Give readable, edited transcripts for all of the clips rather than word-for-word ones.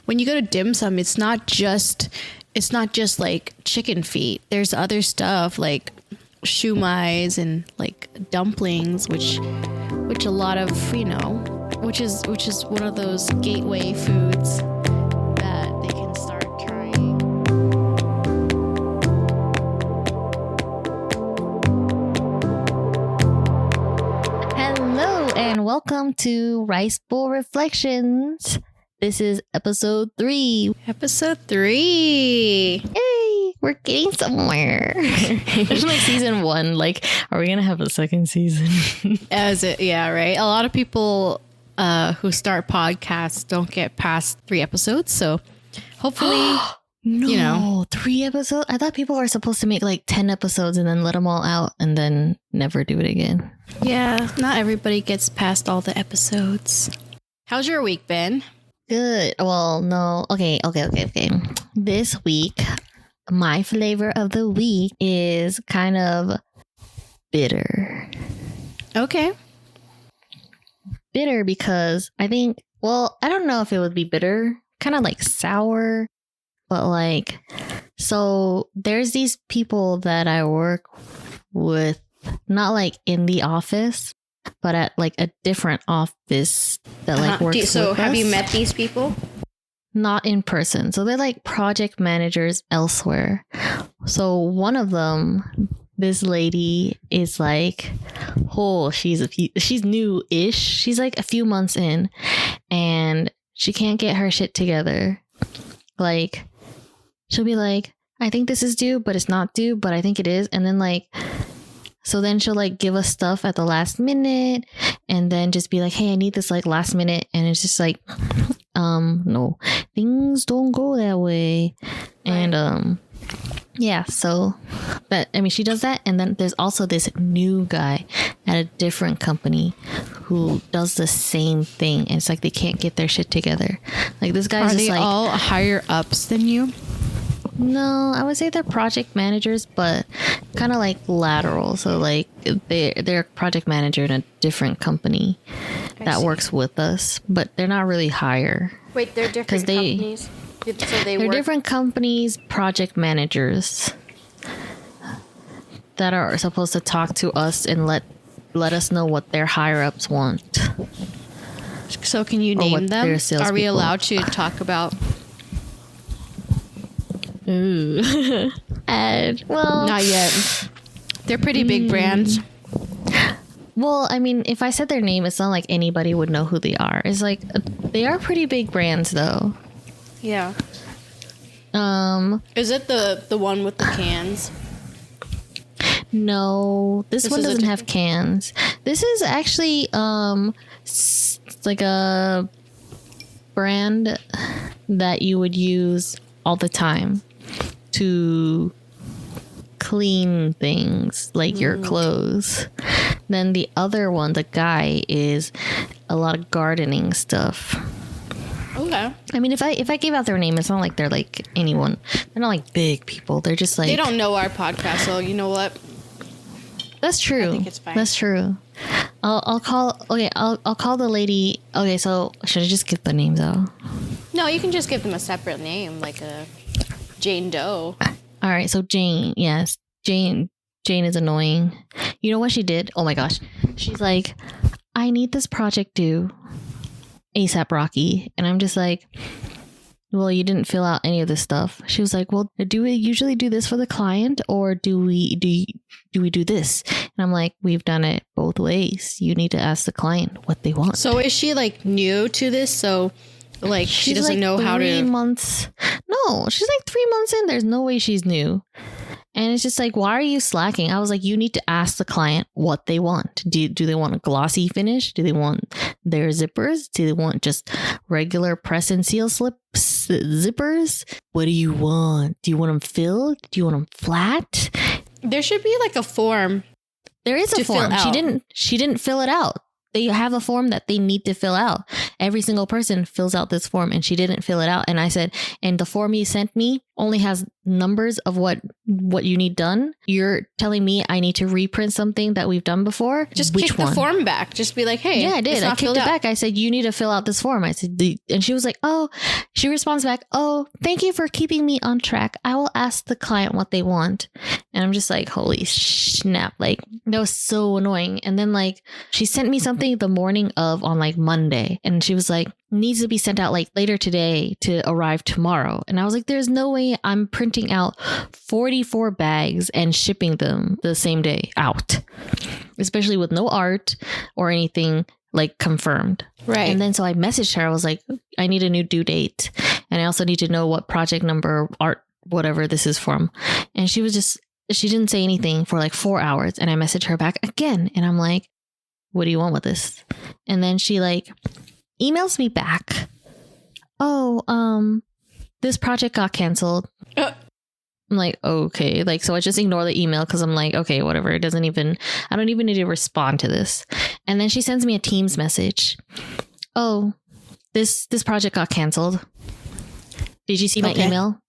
when you go to dim sum, it's not just like chicken feet. There's other stuff like shumais and like dumplings, which a lot of, which is one of those gateway foods that they can start trying. Hello and welcome to Rice Bowl Reflections. This is episode 3. Episode 3. Yay! We're getting somewhere. It's like season 1. Like, are we gonna have a second season? Yeah, right. A lot of people who start podcasts don't get past 3 episodes, so hopefully, No, 3 episodes. I thought people were supposed to make like 10 episodes and then let them all out and then never do it again. Yeah, not everybody gets past all the episodes. How's your week been? Good. Well, no. Okay. This week, my flavor of the week is kind of bitter. Okay. Bitter because I think, well, I don't know if it would be bitter, kind of like sour, but like, so there's these people that I work with, not like in the office, but at like a different office that like works with us. So have you met these people? Not in person. So they're like project managers elsewhere. So one of them, this lady is like, she's new-ish. She's like a few months in and she can't get her shit together. Like, she'll be like, I think this is due, but it's not due, but I think it is. And then like, so then she'll like give us stuff at the last minute and then just be like, hey, I need this like last minute. And it's just like, no, things don't go that way. And, yeah, so, but I mean, she does that. And then there's also this new guy at a different company who does the same thing. And it's like, they can't get their shit together. Like this guy's Are just they like all higher ups than you? No, I would say they're project managers, but kind of like lateral. So like they're a project manager in a different company that works with us, but they're not really higher. Wait, they're different companies? So they're different companies, project managers that are supposed to talk to us and let us know what their higher ups want. So can you name them? Are we allowed to talk about? Ooh. Well, not yet. They're pretty big brands. Well, I mean, if I said their name, it's not like anybody would know who they are. It's like they are pretty big brands, though. Yeah. Is it the one with the cans? No, this one doesn't have cans. This is actually like a brand that you would use all the time to clean things like your clothes. Then the other one, the guy, is a lot of gardening stuff. Okay. I mean, if I gave out their name, it's not like they're like anyone. They're not like big people. They're just like, they don't know our podcast, so you know what? That's true. I think it's fine. That's true. I'll call the lady. Okay, so should I just give the name though? No, you can just give them a separate name, like a Jane Doe. All right, so Jane, yes. Jane is annoying. You know what she did? Oh my gosh. She's like, I need this project due ASAP Rocky. And I'm just like, well, you didn't fill out any of this stuff. She was like, well, do we usually do this for the client or do we do this? And I'm like, we've done it both ways. You need to ask the client what they want. So is she like new to this? So like she doesn't like know how to. 3 months. No, she's like 3 months in. There's no way she's new. And it's just like, why are you slacking? I was like, you need to ask the client what they want. Do they want a glossy finish? Do they want their zippers? Do they want just regular press and seal slips zippers? What do you want? Do you want them filled? Do you want them flat? There should be like a form. There is a form. She didn't fill it out. They have a form that they need to fill out. Every single person fills out this form and she didn't fill it out. And I said, and the form you sent me, only has numbers of what you need done. You're telling me I need to reprint something that we've done before. Just Which kick one? the form back. Just be like, hey, yeah, I did. I kicked it back. I said, you need to fill out this form. I said, and she was like, oh, she responds back, oh, thank you for keeping me on track. I will ask the client what they want. And I'm just like, holy snap. Like, that was so annoying. And then like, she sent me something the morning of on like Monday. And she was like, needs to be sent out like later today to arrive tomorrow. And I was like, there's no way I'm printing out 44 bags and shipping them the same day out, especially with no art or anything like confirmed. Right. And then so I messaged her. I was like, I need a new due date. And I also need to know what project number, art, whatever this is from. And she didn't say anything for like 4 hours. And I messaged her back again. And I'm like, what do you want with this? And then she like emails me back. Oh, this project got canceled. I'm like, okay. Like, so I just ignore the email because I'm like, okay, whatever. I don't even need to respond to this. And then she sends me a Teams message. Oh, this project got canceled. Did you see my email?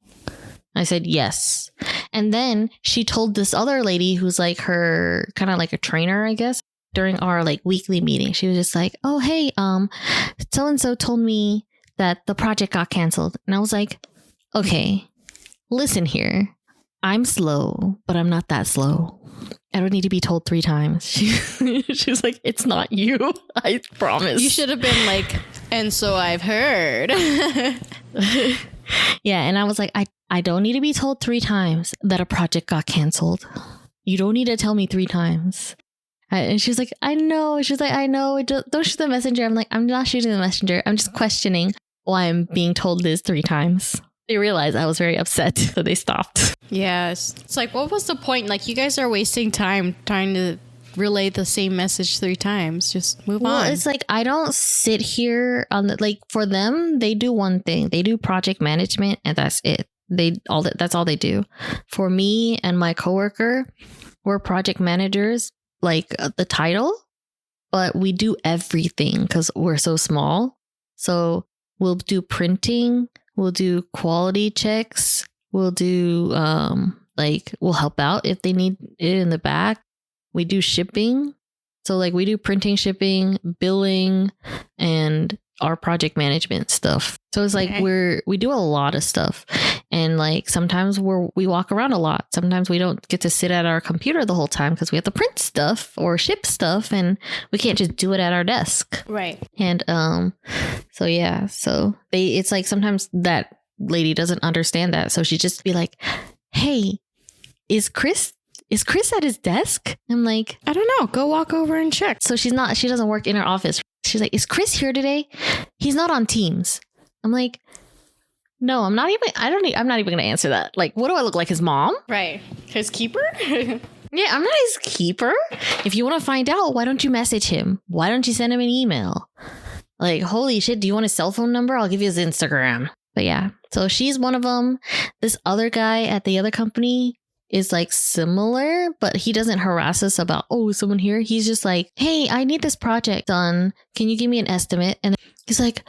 I said, yes. And then she told this other lady who's like her kind of like a trainer, I guess, during our like weekly meeting. She was just like, oh, hey, so-and-so told me that the project got canceled. And I was like, okay, listen here. I'm slow, but I'm not that slow. I don't need to be told 3 times. She was like, it's not you. I promise. You should have been like, and so I've heard. Yeah. And I was like, I don't need to be told 3 times that a project got canceled. You don't need to tell me 3 times. And she's like, I know. She's like, I know. Don't shoot the messenger. I'm like, I'm not shooting the messenger. I'm just questioning why I'm being told this 3 times. They realized I was very upset, so they stopped. Yes. It's like, what was the point? Like, you guys are wasting time trying to relay the same message 3 times. Just move on. Well, it's like, I don't sit here on the, like, for them, they do one thing. They do project management, and that's it. That's all they do. For me and my coworker, we're project managers, like the title, but we do everything because we're so small. So we'll do printing, we'll do quality checks, we'll do we'll help out if they need it in the back. We do shipping. So like we do printing, shipping, billing, and our project management stuff. So it's like we do a lot of stuff. And like sometimes we walk around a lot. Sometimes we don't get to sit at our computer the whole time because we have to print stuff or ship stuff, and we can't just do it at our desk. Right. And so yeah, so it's like sometimes that lady doesn't understand that. So she just be like, hey, is Chris at his desk? I'm like, I don't know. Go walk over and check. So she doesn't work in her office. She's like, is Chris here today? He's not on Teams. I'm like, no, I'm not even going to answer that. Like, what do I look like, his mom? Right. His keeper? Yeah, I'm not his keeper. If you want to find out, why don't you message him? Why don't you send him an email? Like, holy shit, do you want his cell phone number? I'll give you his Instagram. But yeah, so she's one of them. This other guy at the other company is like similar, but he doesn't harass us about, oh, is someone here? He's just like, hey, I need this project done. Can you give me an estimate? And he's like,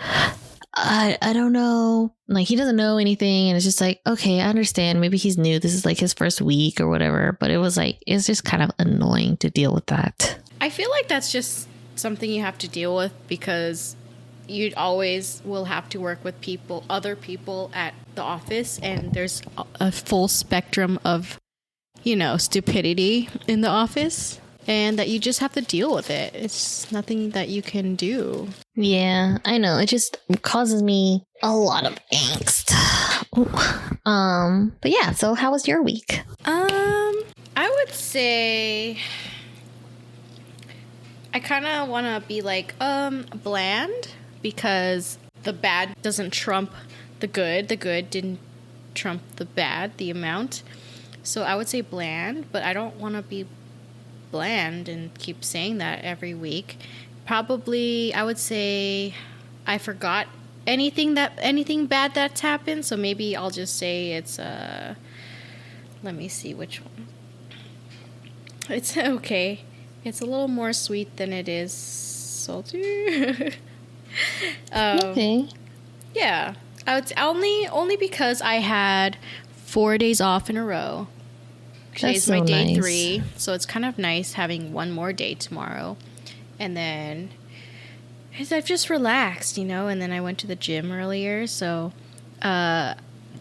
I don't know. Like, he doesn't know anything. And it's just like, okay, I understand. Maybe he's new. This is like his first week or whatever. But it was like, it's just kind of annoying to deal with that. I feel like that's just something you have to deal with because you always will have to work with other people at the office. And there's a full spectrum of, stupidity in the office. And that you just have to deal with it. It's nothing that you can do. Yeah, I know. It just causes me a lot of angst. But yeah, so how was your week? I would say I kind of want to be like bland because the bad doesn't trump the good. The good didn't trump the bad, the amount. So I would say bland, but I don't want to be bland and keep saying that every week. Probably I would say I forgot anything bad that's happened, so maybe I'll just say it's let me see which one. It's okay. It's a little more sweet than it is salty. Okay. Yeah. I would only because I had 4 days off in a row. Today's so my day nice. 3, so it's kind of nice having one more day tomorrow. And then I've just relaxed, and then I went to the gym earlier, so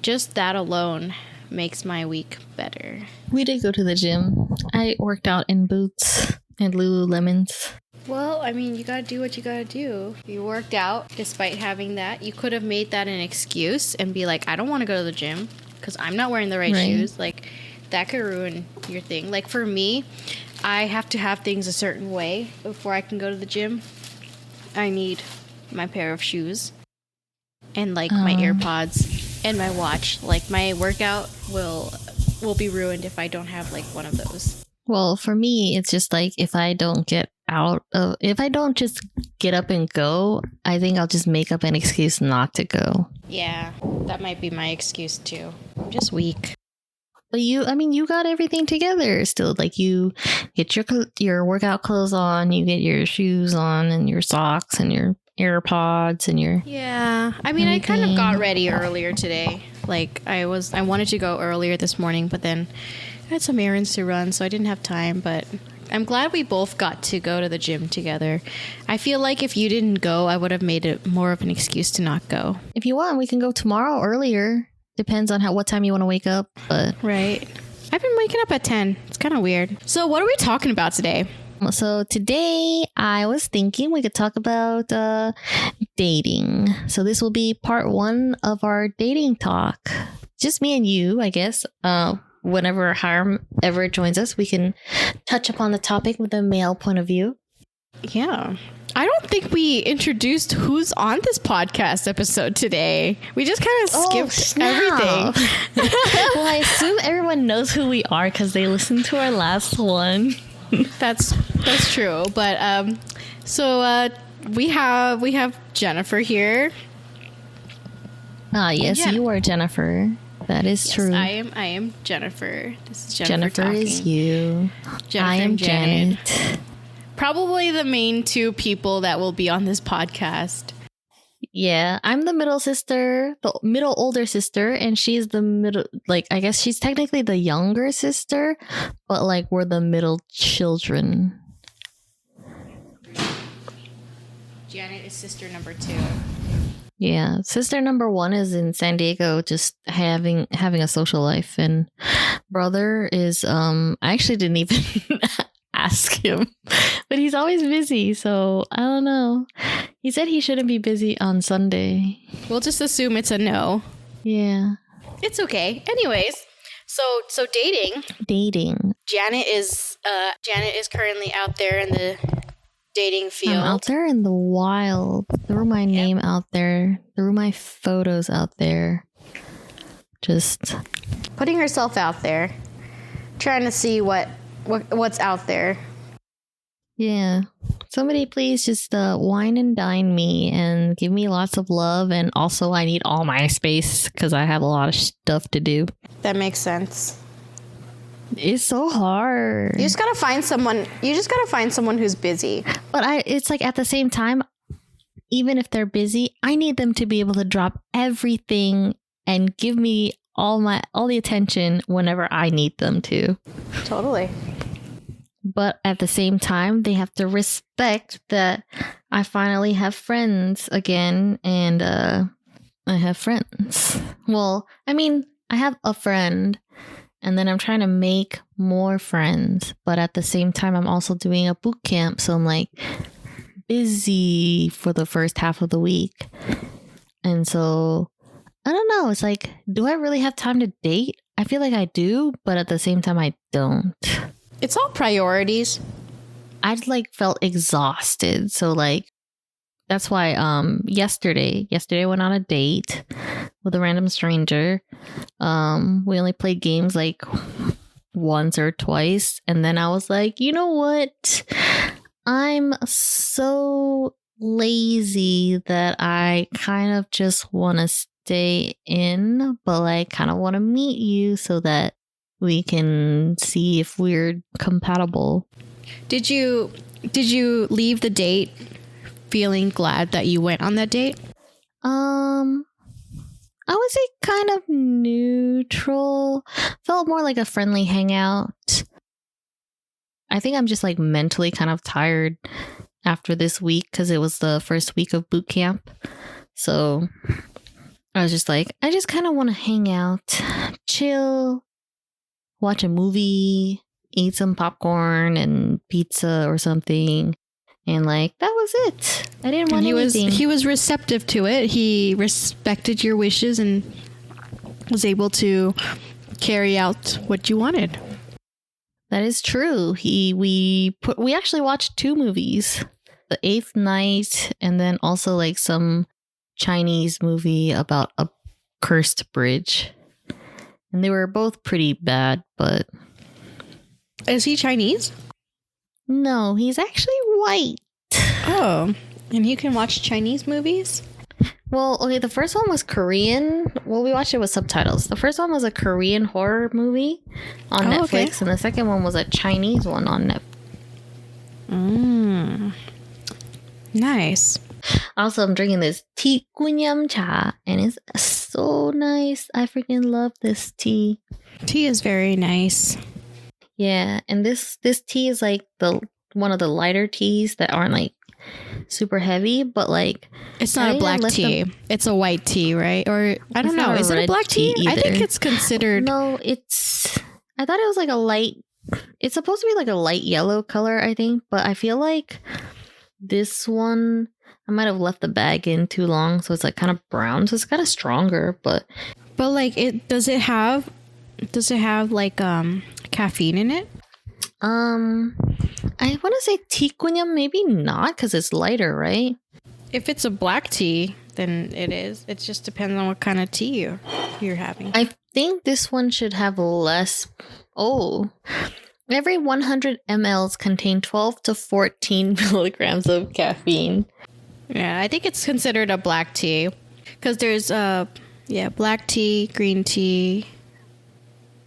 just that alone makes my week better. We did go to the gym. I worked out in boots and Lululemons. Well, I mean, you gotta do what you gotta do. You worked out despite having that. You could have made that an excuse and be like, I don't want to go to the gym because I'm not wearing the right shoes. Like, that could ruin your thing. Like, for me, I have to have things a certain way before I can go to the gym. I need my pair of shoes and, like, my AirPods and my watch. Like, my workout will be ruined if I don't have, like, one of those. Well, for me, it's just like if I don't just get up and go, I think I'll just make up an excuse not to go. Yeah, that might be my excuse too. I'm just weak. But you got everything together still. Like, you get your workout clothes on, you get your shoes on and your socks and your AirPods and your... Yeah, I mean, I kind of got ready earlier today. Like, I wanted to go earlier this morning, but then I had some errands to run, so I didn't have time. But I'm glad we both got to go to the gym together. I feel like if you didn't go, I would have made it more of an excuse to not go. If you want, we can go tomorrow earlier. Depends on what time you want to wake up, but... Right. I've been waking up at 10. It's kind of weird. So what are we talking about today? So today I was thinking we could talk about dating. So this will be part 1 of our dating talk. Just me and you, I guess. Whenever Hiram ever joins us, we can touch upon the topic with a male point of view. Yeah. I don't think we introduced who's on this podcast episode today. We just kind of skipped everything. Well, I assume everyone knows who we are because they listened to our last one. That's true. But so we have Jennifer here. Yes, you are Jennifer. That is true. I am Jennifer. This is Jennifer. Jennifer is you. Jennifer I am and Janet. Probably the main 2 people that will be on this podcast. Yeah, I'm the middle sister, the middle older sister, and she's the middle, like, I guess she's technically the younger sister, but like we're the middle children. Janet is sister number 2. Yeah, sister number 1 is in San Diego, just having a social life, and brother is I actually didn't even ask him, but he's always busy, so I don't know. He said he shouldn't be busy on Sunday. We'll just assume it's a no. Yeah, it's okay. Anyways, so dating. Janet is currently out there in the dating field. I'm out there in the wild. Threw my name out there. Threw my photos out there. Just putting herself out there, trying to see what's out there. Yeah. Somebody please just wine and dine me and give me lots of love, and also I need all my space because I have a lot of stuff to do. That makes sense. It's so hard. You just gotta find someone who's busy. But it's like at the same time, even if they're busy, I need them to be able to drop everything and give me all the attention whenever I need them to. Totally. But at the same time, they have to respect that I finally have friends again, and I have friends. Well, I mean, I have a friend, and then I'm trying to make more friends. But at the same time, I'm also doing a boot camp, so I'm like busy for the first half of the week. And so, I don't know. It's like, do I really have time to date? I feel like I do, but at the same time, I don't. It's all priorities. I like felt exhausted. So like, that's why yesterday I went on a date with a random stranger. We only played games like once or twice. And then I was like, you know what? I'm so lazy that I kind of just want to stay in, but like kind of want to meet you so that we can see if we're compatible. Did you leave the date feeling glad that you went on that date? I would say kind of neutral. Felt more like a friendly hangout. I think I'm just like mentally kind of tired after this week because it was the first week of boot camp. So I was just like, I just kind of want to hang out, chill, watch a movie, eat some popcorn and pizza or something. And like, that was it. I didn't want anything. He was receptive to it. He respected your wishes and was able to carry out what you wanted. That is true. We actually watched 2 movies. The Eighth Night and then also like some Chinese movie about a cursed bridge. And they were both pretty bad, but... Is he Chinese? No, he's actually white. Oh, and you can watch Chinese movies? Well, okay, the first one was Korean. Well, we watched it with subtitles. The first one was a Korean horror movie on Netflix, okay. And the second one was a Chinese one on Netflix. Nice. Also, I'm drinking this tea kunyam cha, and it's so nice. I freaking love this tea. Tea is very nice. Yeah, and this tea is like one of the lighter teas that aren't like super heavy, but like it's not a black tea. It's a white tea, right? Or I don't know. Is it a black tea? I think it's considered. No, I thought it was like a light. It's supposed to be like a light yellow color, I think, but I feel like this one I might have left the bag in too long, so it's like kind of brown. So it's kind of stronger, but like does it have like caffeine in it? I want to say tea kunyam, maybe not, because it's lighter, right? If it's a black tea, then it is. It just depends on what kind of tea you're having. I think this one should have less. Oh, every 100 mLs contain 12 to 14 milligrams of caffeine. Yeah, I think it's considered a black tea because there's black tea, green tea,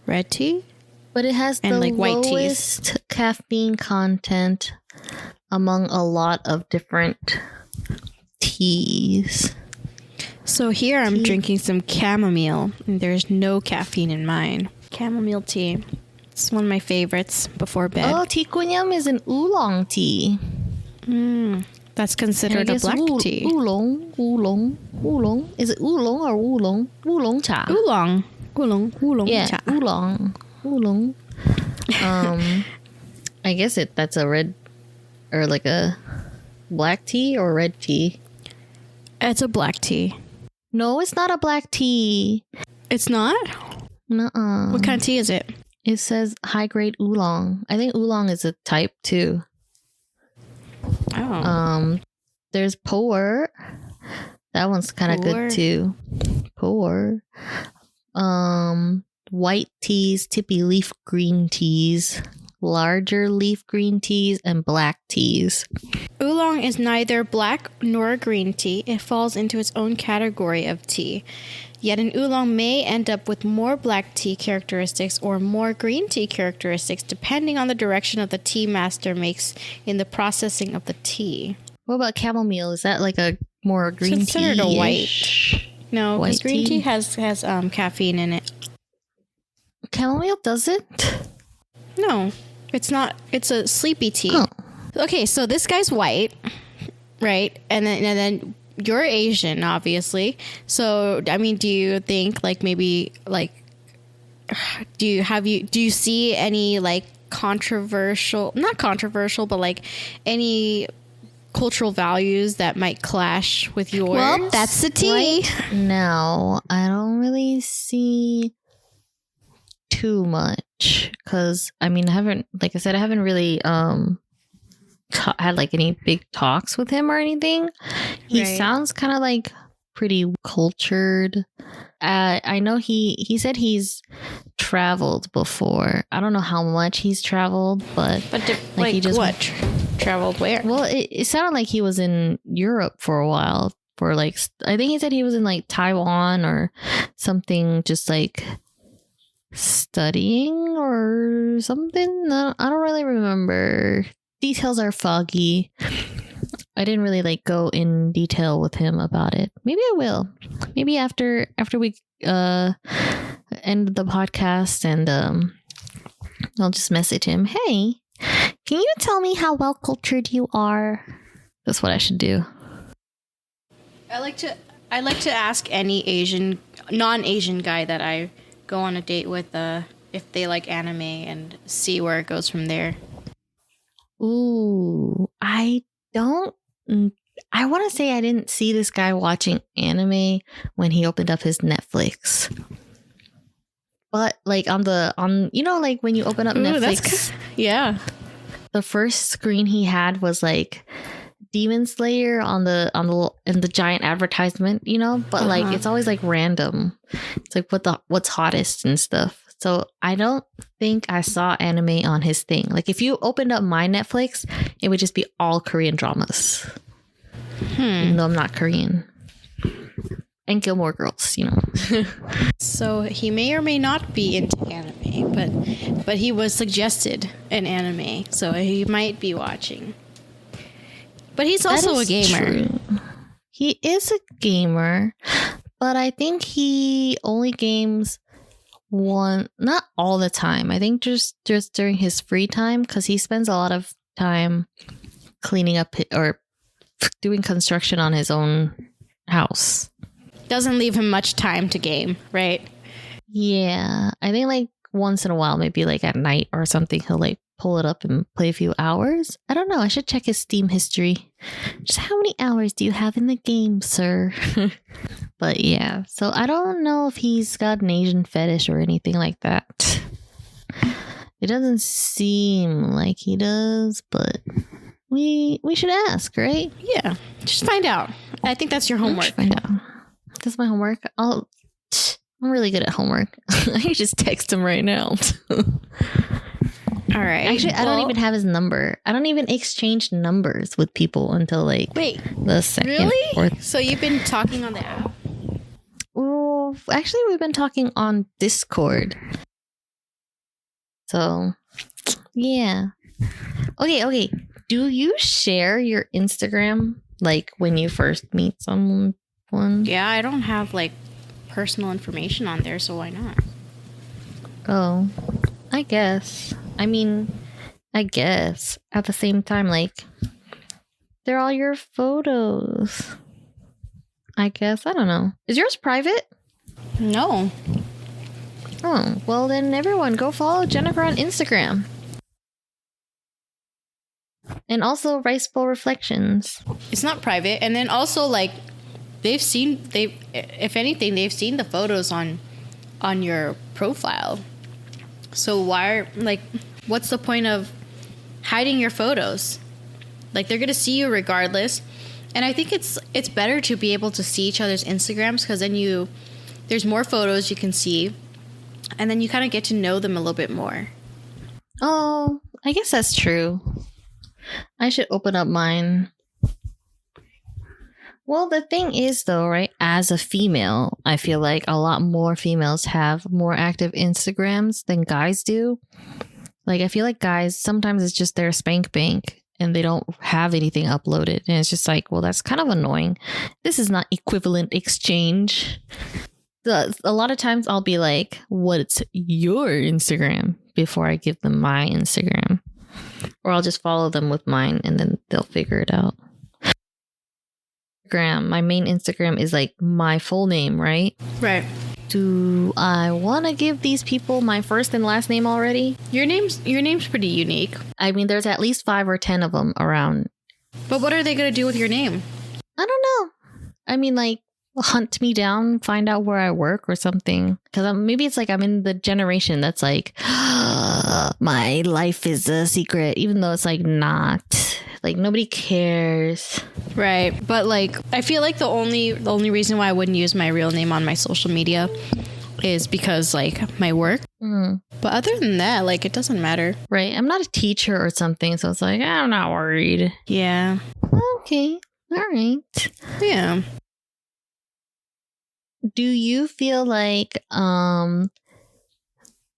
red tea. But it has the like lowest caffeine content among a lot of different teas. So here I'm drinking some chamomile, and there's no caffeine in mine. Chamomile tea. It's one of my favorites before bed. Oh, tea kunyam is an oolong tea. That's considered a black tea. Oolong. Is it oolong or oolong? Oolong cha. Oolong yeah, cha. Oolong. I guess that's a red or like a black tea or red tea. It's a black tea. No, it's not a black tea. It's not? Nuh-uh. What kind of tea is it? It says high grade oolong. I think oolong is a type too. Oh. There's pu'er. That one's kind of good too. Pu'er. White teas, tippy leaf green teas, larger leaf green teas, and black teas. Oolong is neither black nor green tea. It falls into its own category of tea. Yet an oolong may end up with more black tea characteristics or more green tea characteristics depending on the direction of the tea master makes in the processing of the tea. What about chamomile? Is that like a more green tea? It's considered a white. No, because green tea has caffeine in it. Chamomile doesn't? No, it's not. It's a sleepy tea. Oh. Okay, so this guy's white, right? And then you're Asian, obviously. So, I mean, do you think like maybe like do you see any like not controversial, but like any cultural values that might clash with yours? Well, that's the tea. Right? No, I don't really see too much because I mean I haven't really had like any big talks with him or anything. He sounds kind of like pretty cultured. I know he said he's traveled before. I don't know how much he's traveled, but like he just what traveled where? Well, it sounded like he was in Europe for a while. For like I think he said he was in like Taiwan or something, just like studying or something. I don't really remember. Details are foggy. I didn't really like go in detail with him about it. Maybe I will. Maybe after we end the podcast, and I'll just message him. Hey, can you tell me how well cultured you are? That's what I should do. I like to ask any non-Asian guy that I go on a date with if they like anime and see where it goes from there. Ooh, I want to say I didn't see this guy watching anime when he opened up his Netflix. But like like when you open up Netflix, yeah. The first screen he had was like Demon Slayer in the giant advertisement, but like it's always like random. It's like what's hottest and stuff. So I don't think I saw anime on his thing. Like if you opened up my Netflix, it would just be all Korean dramas. Even though I'm not Korean. And Gilmore Girls, So he may or may not be into anime, but he was suggested an anime, so he might be watching. But he's also a gamer. True. He is a gamer, but I think he only games not all the time. I think just during his free time, because he spends a lot of time cleaning up or doing construction on his own house. Doesn't leave him much time to game, right? Yeah, I think like once in a while, maybe like at night or something, he'll like pull it up and play a few hours. I don't know. I should check his Steam history. Just how many hours do you have in the game, sir? But yeah, so I don't know if he's got an Asian fetish or anything like that. It doesn't seem like he does, but we should ask, right? Yeah, just find out. I think that's your homework. Find out. That's my homework. I'm really good at homework. I can just text him right now. All right. Actually, I don't even have his number. I don't even exchange numbers with people until like the second. Really? So you've been talking on the app? Well, actually, we've been talking on Discord. So, yeah. Okay. Do you share your Instagram like when you first meet someone? Yeah, I don't have like personal information on there, so why not? Oh, I guess. I mean, I guess at the same time, like they're all your photos. I guess. I don't know. Is yours private? No. Oh, well then everyone go follow Jennifer on Instagram. And also Rice Bowl Reflections. It's not private. And then also like if anything, they've seen the photos on your profile. So what's the point of hiding your photos? Like they're gonna see you regardless. And I think it's better to be able to see each other's Instagrams, because then there's more photos you can see, and then you kind of get to know them a little bit more. Oh, I guess that's true. I should open up mine. Well, the thing is, though, right, as a female, I feel like a lot more females have more active Instagrams than guys do. Like, I feel like guys, sometimes it's just their spank bank and they don't have anything uploaded. And it's just like, well, that's kind of annoying. This is not equivalent exchange. A lot of times I'll be like, what's your Instagram? Before I give them my Instagram. Or I'll just follow them with mine and then they'll figure it out. My main Instagram is like my full name, right? Right. Do I want to give these people my first and last name already? Your name's pretty unique. I mean, there's at least 5 or 10 of them around. But what are they going to do with your name? I don't know. I mean, like, hunt me down, find out where I work or something. Because maybe it's like I'm in the generation that's like, my life is a secret, even though it's like not. Like nobody cares. Right. But like I feel like the only reason why I wouldn't use my real name on my social media is because like my work. But other than that, like it doesn't matter. Right. I'm not a teacher or something, so it's like I'm not worried. Yeah. Okay. All right. Yeah. Do you feel like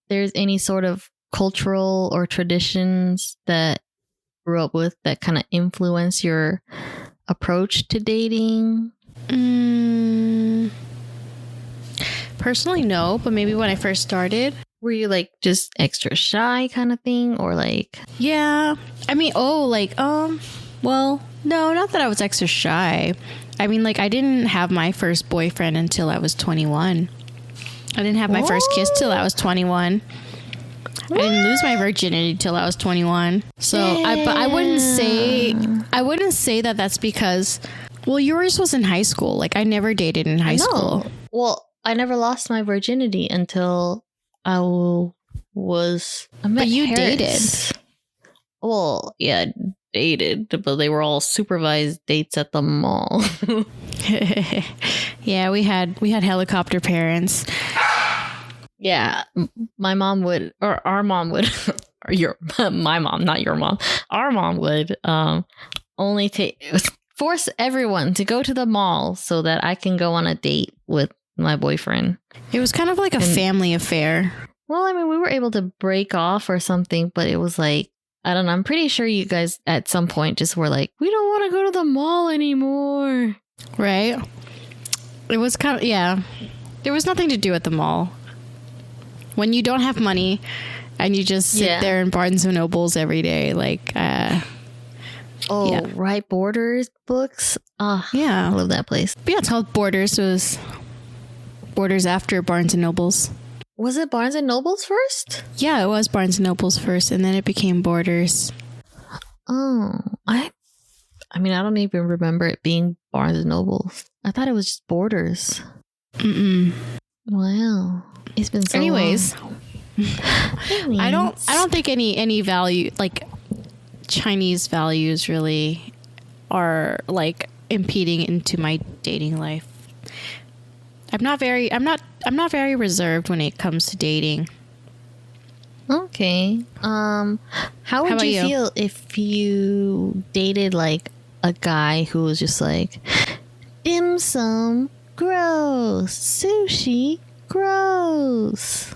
there's any sort of cultural or traditions that grew up with that kind of influence your approach to dating? Personally, no, but maybe when I first started. Were you like just extra shy kind of thing, or like? Yeah. I mean, well, no, not that I was extra shy. I mean, like, I didn't have my first boyfriend until I was 21. I didn't have my first kiss till I was 21. I didn't lose my virginity till I was 21. So, but I wouldn't say that that's because, well, yours was in high school. Like, I never dated in high school. Well, I never lost my virginity until I was. But you dated. Well, yeah, dated, but they were all supervised dates at the mall. Yeah, we had helicopter parents. Yeah, my mom would, or our mom would, or my mom, not your mom. Our mom would only force everyone to go to the mall so that I can go on a date with my boyfriend. It was kind of like a family affair. Well, I mean, we were able to break off or something, but it was like, I don't know. I'm pretty sure you guys at some point just were like, we don't want to go to the mall anymore. Right? It was kind of, yeah. There was nothing to do at the mall. When you don't have money and you just sit there in Barnes and Nobles every day, like, right. Borders books. Yeah. I love that place. But yeah, it's called Borders. It was Borders after Barnes and Nobles. Was it Barnes and Nobles first? Yeah, it was Barnes and Nobles first, and then it became Borders. Oh, I mean, I don't even remember it being Barnes and Nobles. I thought it was just Borders. Wow, it's been so Anyways, long. I don't think any value, like Chinese values, really are like impeding into my dating life. I'm not very reserved when it comes to dating. Okay. How would you feel if you dated like a guy who was just like, dim sum, gross, sushi, gross?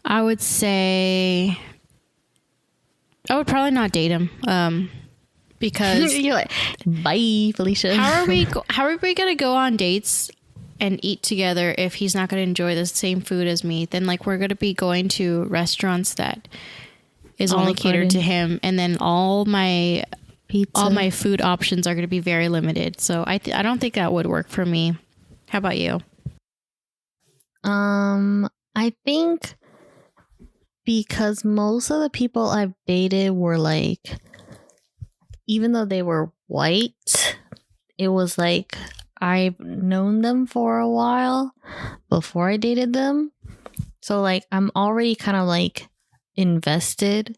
I would say I would probably not date him. Because you're like, bye, Felicia. How are we gonna go on dates and eat together if he's not going to enjoy the same food as me? Then like we're going to be going to restaurants that is only catered to him, and then all my food options are going to be very limited. So I don't think that would work for me. How about you? I think because most of the people I've dated were like, even though they were white, it was like I've known them for a while before I dated them. So like I'm already kind of like invested.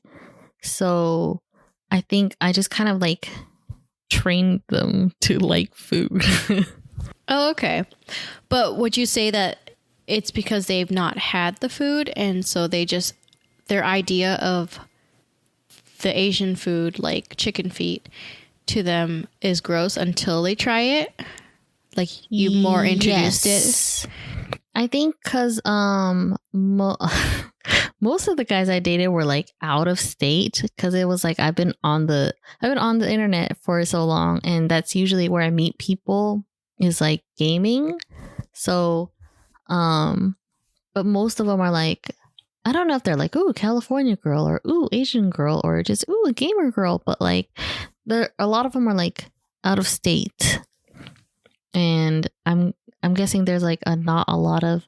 So I think I just kind of like trained them to like food. Oh, okay. But would you say that it's because they've not had the food, and so their idea of the Asian food, like chicken feet, to them is gross until they try it? Like you more introduced it? I think because most of the guys I dated were like out of state, because it was like I've been on the internet for so long, and that's usually where I meet people, is like gaming. So but most of them are like, I don't know if they're like, ooh, California girl, or ooh, Asian girl, or just ooh, a gamer girl, but like a lot of them are like out of state. And I'm guessing there's like not a lot of,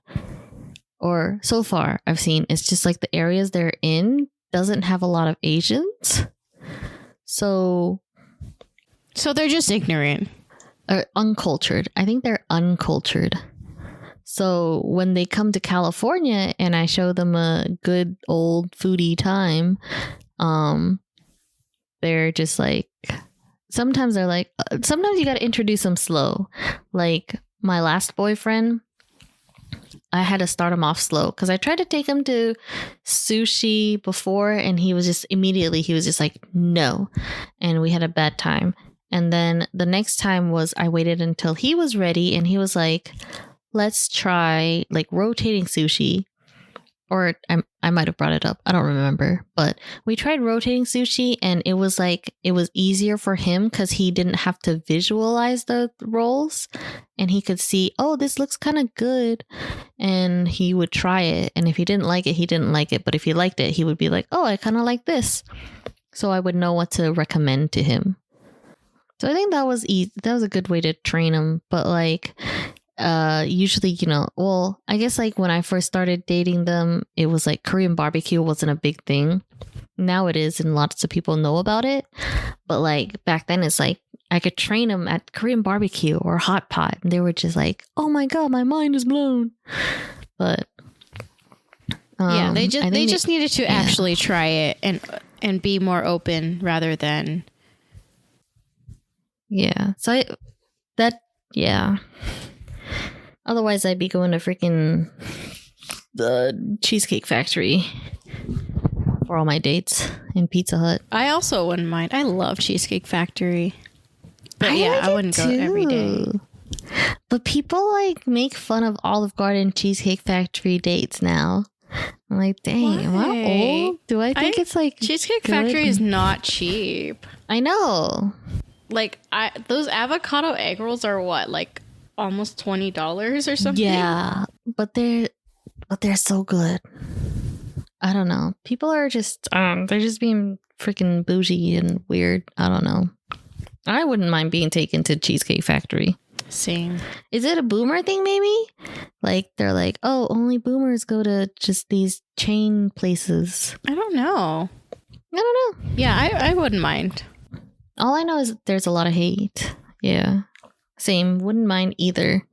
or so far I've seen, it's just like the areas they're in doesn't have a lot of Asians. So they're just ignorant. Or uncultured. I think they're uncultured. So when they come to California and I show them a good old foodie time, they're just like, sometimes they're like, sometimes you got to introduce them slow. Like my last boyfriend, I had to start him off slow because I tried to take him to sushi before, and he was just like, no. And we had a bad time. And then the next time was I waited until he was ready, and he was like, let's try like rotating sushi. or I might have brought it up. I don't remember. But we tried rotating sushi, and it was easier for him because he didn't have to visualize the rolls, and he could see, oh, this looks kind of good, and he would try it. And if he didn't like it, he didn't like it. But if he liked it, he would be like, oh, I kind of like this. So I would know what to recommend to him. So I think that was that was a good way to train him. But like, usually, I guess like when I first started dating them, it was like Korean barbecue wasn't a big thing. Now it is, and lots of people know about it. But like back then, it's like I could train them at Korean barbecue or hot pot, and they were just like, "Oh my god, my mind is blown." But yeah, they just needed to actually try it and be more open rather than. Yeah. So otherwise, I'd be going to freaking the Cheesecake Factory for all my dates and Pizza Hut. I also wouldn't mind. I love Cheesecake Factory. But I wouldn't go every day. But people like make fun of Olive Garden Cheesecake Factory dates now. I'm like, dang, am I old? Do I think it's like Cheesecake Factory is not cheap. I know. Like those avocado egg rolls are what, like almost $20 or something? Yeah, but they're so good. I don't know. People are just they're just being freaking bougie and weird. I don't know. I wouldn't mind being taken to Cheesecake Factory. Same. Is it a boomer thing maybe? Like they're like, oh, only boomers go to just these chain places. I don't know. Yeah, I wouldn't mind. All I know is there's a lot of hate. Yeah. Same. Wouldn't mind either.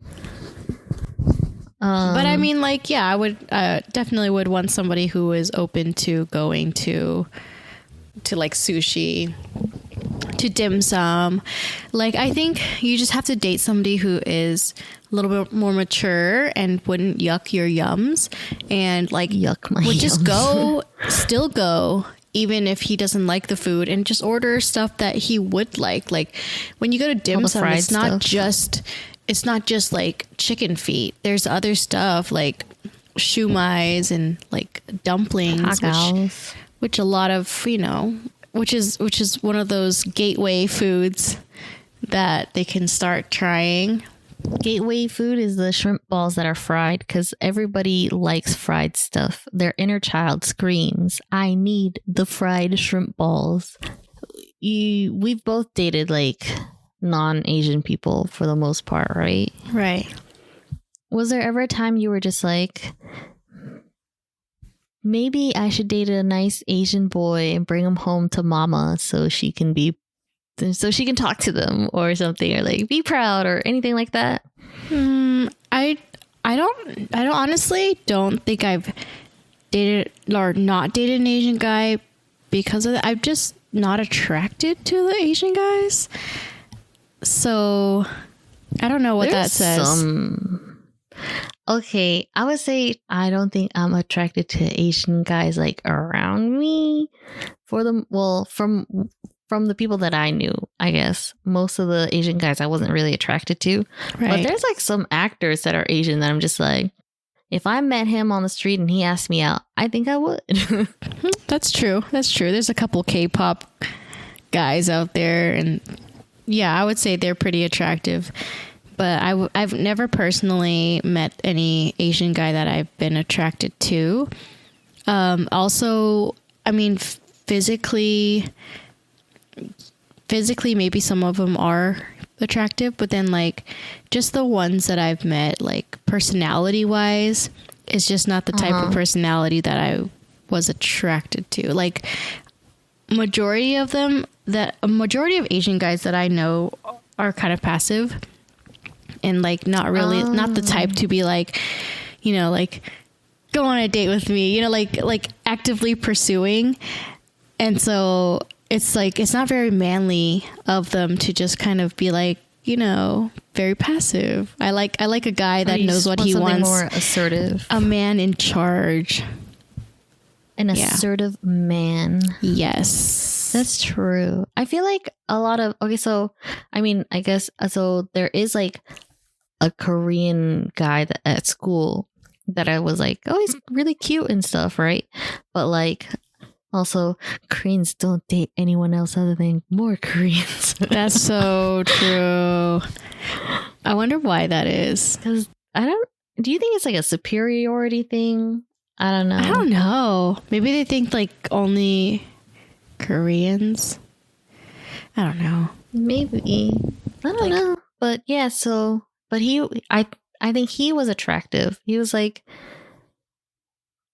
But I mean, like, yeah, I would definitely would want somebody who is open to going to like sushi, to dim sum. Like, I think you just have to date somebody who is a little bit more mature and wouldn't yuck your yums, and like yuck my would yums. Just still go. Even if he doesn't like the food, and just order stuff that he would like. Like when you go to dim sum, it's not just like chicken feet. There's other stuff like shumais and like dumplings, which a lot of, which is one of those gateway foods that they can start trying. Gateway food is the shrimp balls that are fried, because everybody likes fried stuff. Their inner child screams, I need the fried shrimp balls. We've both dated like non-Asian people for the most part, right? Right. Was there ever a time you were just like, maybe I should date a nice Asian boy and bring him home to mama so she can talk to them or something, or like be proud or anything like that? I honestly don't think I've dated or not dated an Asian guy because of that. I'm just not attracted to the Asian guys. So I don't know what that says. Okay, I would say I don't think I'm attracted to Asian guys like around me. From the people that I knew, I guess. Most of the Asian guys I wasn't really attracted to. Right. But there's like some actors that are Asian that I'm just like, if I met him on the street and he asked me out, I think I would. That's true. There's a couple K-pop guys out there, and yeah, I would say they're pretty attractive. But I've never personally met any Asian guy that I've been attracted to. Also, I mean, physically, maybe some of them are attractive, but then like just the ones that I've met, like personality wise, is just not the type of personality that I was attracted to. Like a majority of Asian guys that I know are kind of passive and like not the type to be like, like go on a date with me, like actively pursuing. And so it's like, it's not very manly of them to just kind of be like, very passive. I like a guy that knows what he wants. More assertive. A man in charge. An assertive man. Yes. That's true. I feel like a lot of, I guess, so there is like a Korean guy at school that I was like, oh, he's really cute and stuff, right? But like, also, Koreans don't date anyone else other than more Koreans. That's so true. I wonder why that is. Because do you think it's like a superiority thing? I don't know. I don't know. Maybe they think like only Koreans. I don't know. Maybe. I don't know. But yeah, but I think he was attractive. He was like,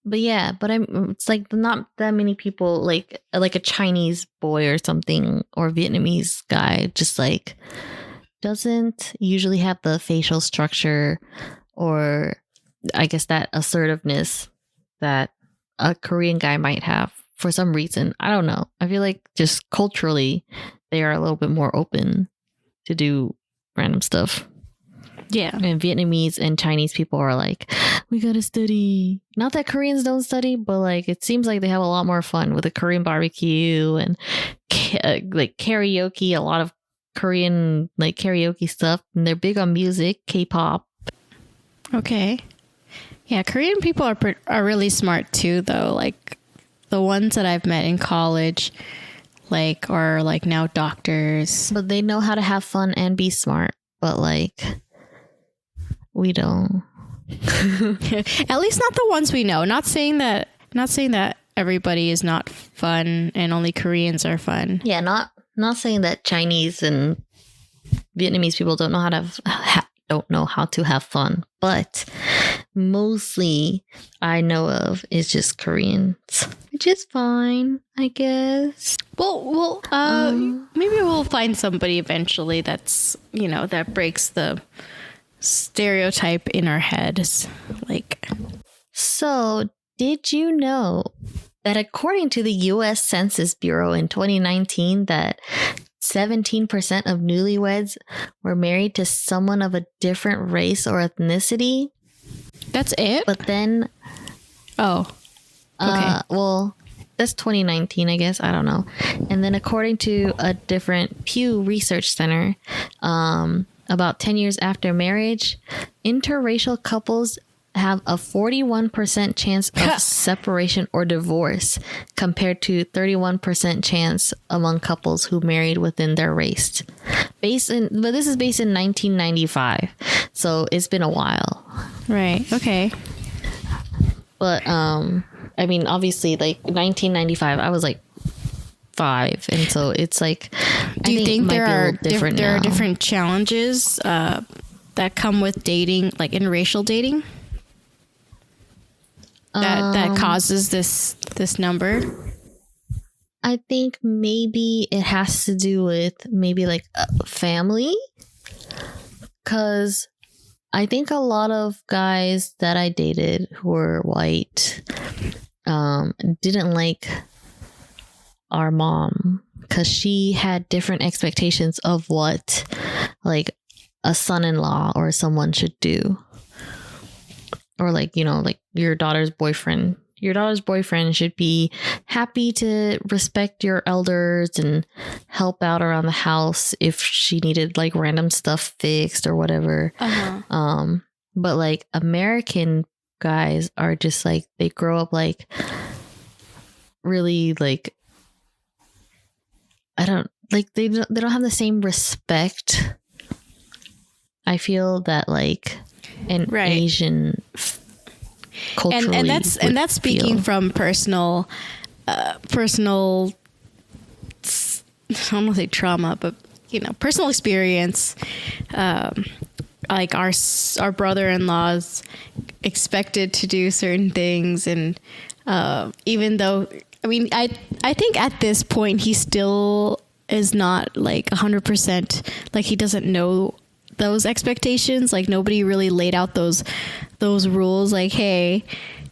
but yeah, it's like not that many people like a Chinese boy or something or Vietnamese guy just like doesn't usually have the facial structure or I guess that assertiveness that a Korean guy might have for some reason. I don't know. I feel like just culturally they are a little bit more open to do random stuff. Yeah. And Vietnamese and Chinese people are like, we gotta study. Not that Koreans don't study, but like it seems like they have a lot more fun with a Korean barbecue and like karaoke, a lot of Korean like karaoke stuff. And they're big on music, K-pop. Okay. Yeah, Korean people are really smart too, though. Like the ones that I've met in college, like are like now doctors. But they know how to have fun and be smart. But like we don't. At least not the ones we know. Not saying that everybody is not fun and only Koreans are fun. Yeah, not saying that Chinese and Vietnamese people don't know how to have fun, but mostly I know of is just Koreans, which is fine, I guess. Well, maybe we'll find somebody eventually that's, that breaks the stereotype in our heads. Like, so did you know that according to the U.S. Census Bureau in 2019 that 17% of newlyweds were married to someone of a different race or ethnicity? That's it? But then... Oh. Okay. Well, that's 2019, I guess. I don't know. And then according to a different Pew Research Center, about 10 years after marriage, interracial couples have a 41% chance of separation or divorce compared to 31% chance among couples who married within their race. But this is based in 1995, so it's been a while. Right. Okay. But I mean, obviously, like 1995, I was like 5, and so it's like. Do you think there are different challenges that come with dating, like interracial dating? That causes this number? I think maybe it has to do with maybe like family, because I think a lot of guys that I dated who were white didn't like our mom because she had different expectations of what like a son-in-law or someone should do. Or like, like your daughter's boyfriend. Your daughter's boyfriend should be happy to respect your elders and help out around the house if she needed like random stuff fixed or whatever. Uh-huh. But like American guys are just like, they grow up like really like, I don't like, they don't have the same respect. I feel that like an Asian culturally, and that's speaking from personal I don't want to say trauma, but personal experience. Like our brother-in-laws expected to do certain things, and even though I think at this point he still is not like 100%, like he doesn't know those expectations. Like nobody really laid out those rules, like, hey,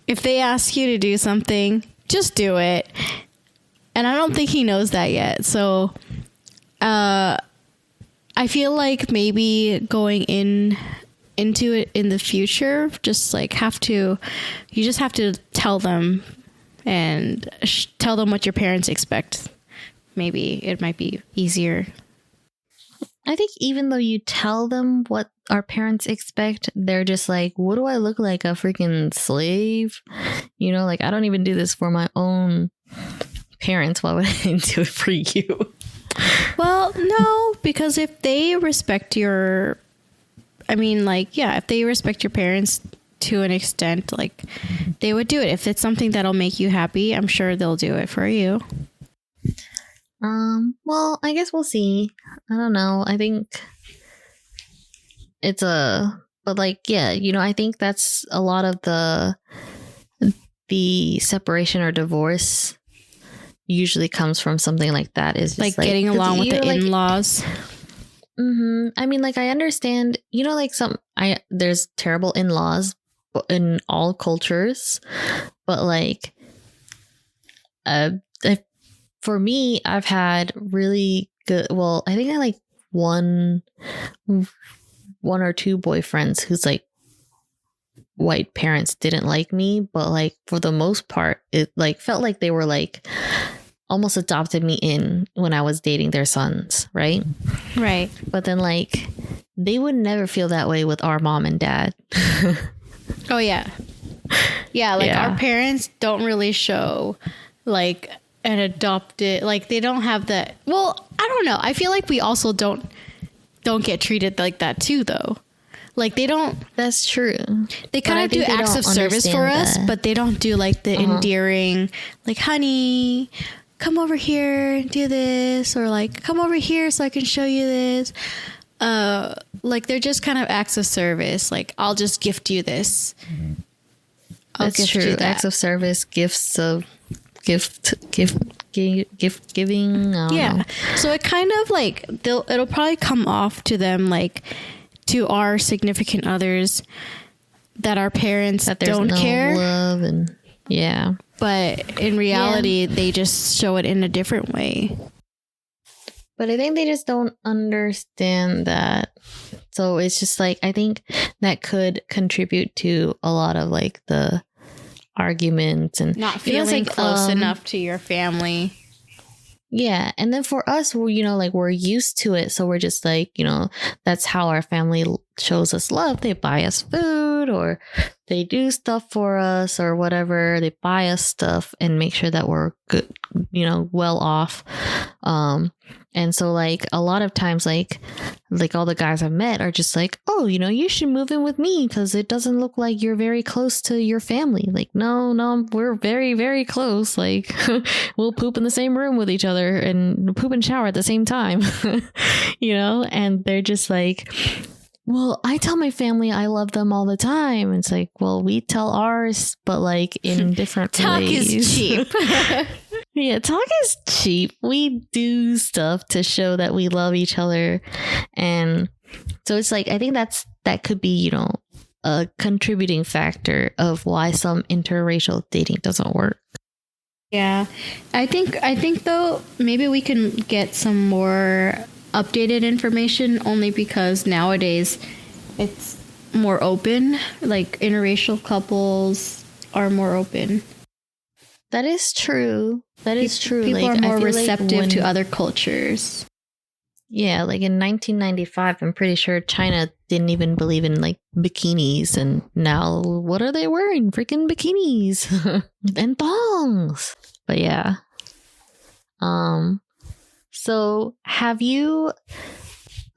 if they ask you to do something, just do it. And I don't think he knows that yet. So I feel like maybe going into it in the future, just like you just have to tell them and tell them what your parents expect. Maybe it might be easier. I think even though you tell them what our parents expect, they're just like, what do I look like, a freaking slave? You know, like, I don't even do this for my own parents. Why would I do it for you? Well, no, because if they respect your, I mean, like, yeah, if they respect your parents to an extent, like, they would do it. If it's something that'll make you happy, I'm sure they'll do it for you. Well, I guess we'll see. I don't know. I think but like, yeah, you know, I think that's a lot of the separation or divorce usually comes from something like that. Is just like getting along with the in-laws. I mean, like, I understand, you know, like there's terrible in-laws in all cultures, but like, for me, I've had really good. Well, I think I like one or two boyfriends whose like white parents didn't like me, but like for the most part, it like felt like they were like almost adopted me in when I was dating their sons, right? Right. But then like they would never feel that way with our mom and dad. Oh yeah. Yeah, like our parents don't really show like an adopted, like they don't have that. Well, I don't know. I feel like we also don't get treated like that too, though. Like they don't. That's true. They kind of do acts of service for us, but they don't do like the endearing, like, honey, come over here, do this, or like, come over here so I can show you this. Like they're just kind of acts of service. Like, I'll just gift you this. That's true. Acts of service, gifts of gift giving. Yeah. So it kind of like it'll probably come off to them like to our significant others that our parents that don't care. Love and yeah. But in reality, they just show it in a different way. But I think they just don't understand that. So it's just like, I think that could contribute to a lot of like the arguments and not feeling close enough to your family. Yeah. And then for us, we're, you know, like we're used to it. So we're just like, you know, that's how our family shows us love. They buy us food or they do stuff for us or whatever. They buy us stuff and make sure that we're good, you know, well off. And so like a lot of times, like all the guys I've met are just like, oh, you know, you should move in with me because it doesn't look like you're very close to your family. Like, no, we're very, very close. Like we'll poop in the same room with each other and poop and shower at the same time, you know? And they're just like, well, I tell my family I love them all the time. It's like, well, we tell ours, but like in different ways. Talk is cheap. Yeah, talk is cheap. We do stuff to show that we love each other. And so it's like, I think that could be, you know, a contributing factor of why some interracial dating doesn't work. Yeah. I think though, maybe we can get some more updated information only because nowadays it's more open. Like interracial couples are more open. That is true. That is true. People like, are more receptive to other cultures. Yeah, like in 1995, I'm pretty sure China didn't even believe in like bikinis, and now what are they wearing? Freaking bikinis and thongs. But yeah. So have you?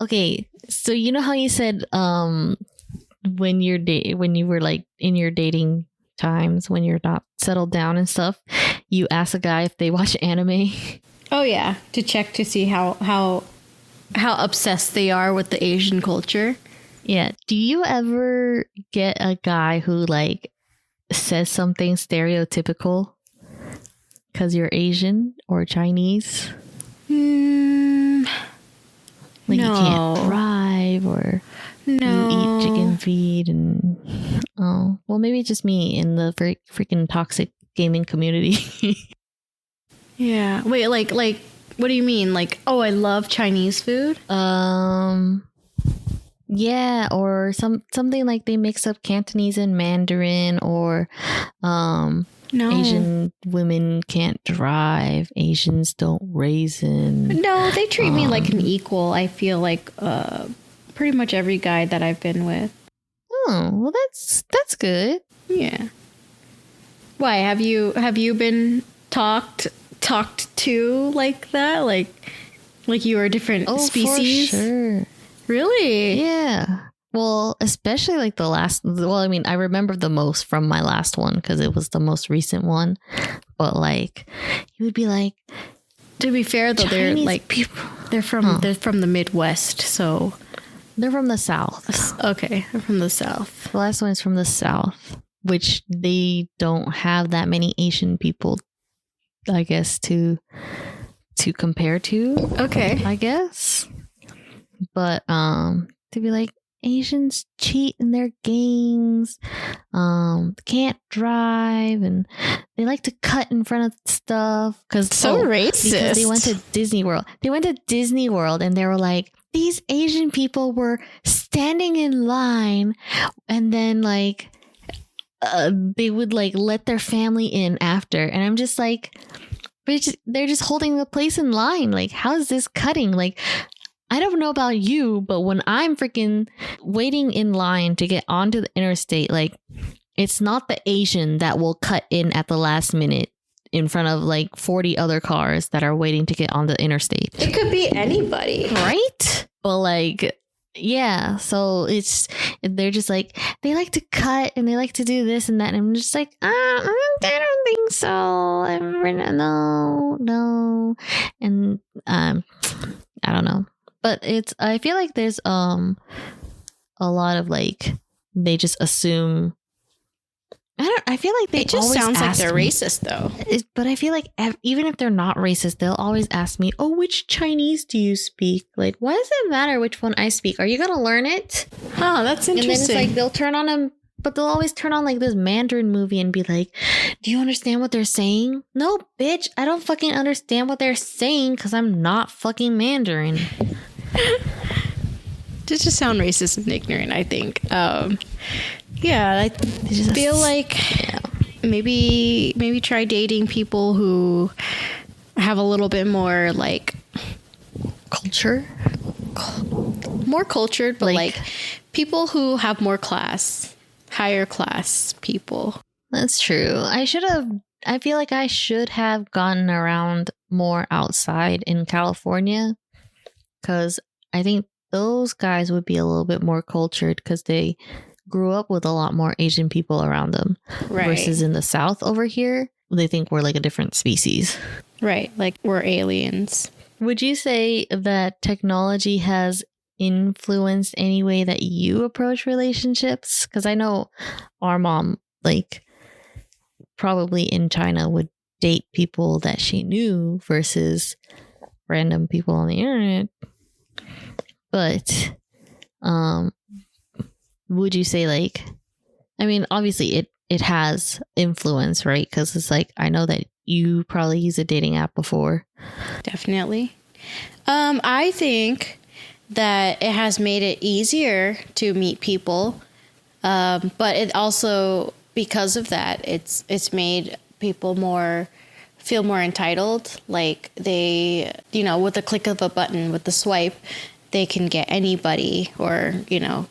Okay, so you know how you said when you were like in your dating times when you're not settled down and stuff, you ask a guy if they watch anime. Oh yeah, to check to see how obsessed they are with the Asian culture. Yeah. Do you ever get a guy who like says something stereotypical because you're Asian or Chinese? Like no. You can't drive or no. You eat chicken feet and well, maybe it's just me in the freaking toxic gaming community. Yeah. Wait, like what do you mean? Like, oh, I love Chinese food? Yeah, or something like they mix up Cantonese and Mandarin, or No. Asian women can't drive. Asians don't raisin. No, they treat me like an equal. I feel like pretty much every guy that I've been with. Oh, well, that's good. Yeah. Why have you been talked to like that? Like you are a different species? For sure. Really? Yeah. Well, especially like I mean, I remember the most from my last one because it was the most recent one. But like, you would be like, to be fair though, Chinese they're like people. they're from the Midwest, so They're from the South. okay, they're from the South. The last one is from the South, which they don't have that many Asian people, I guess, to compare to. Okay. I guess. But to be like, Asians cheat in their games, can't drive, and they like to cut in front of stuff because racist. Because they went to Disney World. They went to Disney World and they were like, these Asian people were standing in line, and then like they would like let their family in after, and I'm just like, they're just holding the place in line. Like, how is this cutting? Like, I don't know about you, but when I'm freaking waiting in line to get onto the interstate, like, it's not the Asian that will cut in at the last minute in front of like 40 other cars that are waiting to get on the interstate. It could be anybody. Right? But like, yeah, so they're just like, they like to cut and they like to do this and that. And I'm just like, I don't think so. No. And I don't know. But I feel like there's a lot of like, they just assume. I feel like it just sounds like they're racist though. But I feel like even if they're not racist, they'll always ask me, "Oh, which Chinese do you speak? Like, why does it matter which one I speak? Are you gonna learn it?" Oh, that's interesting. And then it's like they'll always turn on like this Mandarin movie and be like, "Do you understand what they're saying?" No, bitch, I don't fucking understand what they're saying because I'm not fucking Mandarin. Just sound racist and ignorant, I think. Yeah, I feel like maybe try dating people who have a little bit more like more cultured, but like people who have more class, higher class people. That's true. I feel like I should have gotten around more outside in California, because I think those guys would be a little bit more cultured because they grew up with a lot more Asian people around them. Right. Versus in the South over here, they think we're like a different species. Right. Like we're aliens. Would you say that technology has influenced any way that you approach relationships? Because I know our mom, like, probably in China would date people that she knew versus random people on the internet. But would you say, like, I mean, obviously it has influence, right? Because it's like, I know that you probably use a dating app before. Definitely. I think that it has made it easier to meet people. But it also, because of that, it's made people feel more entitled. Like they, with the click of a button, with the swipe, they can get anybody, or,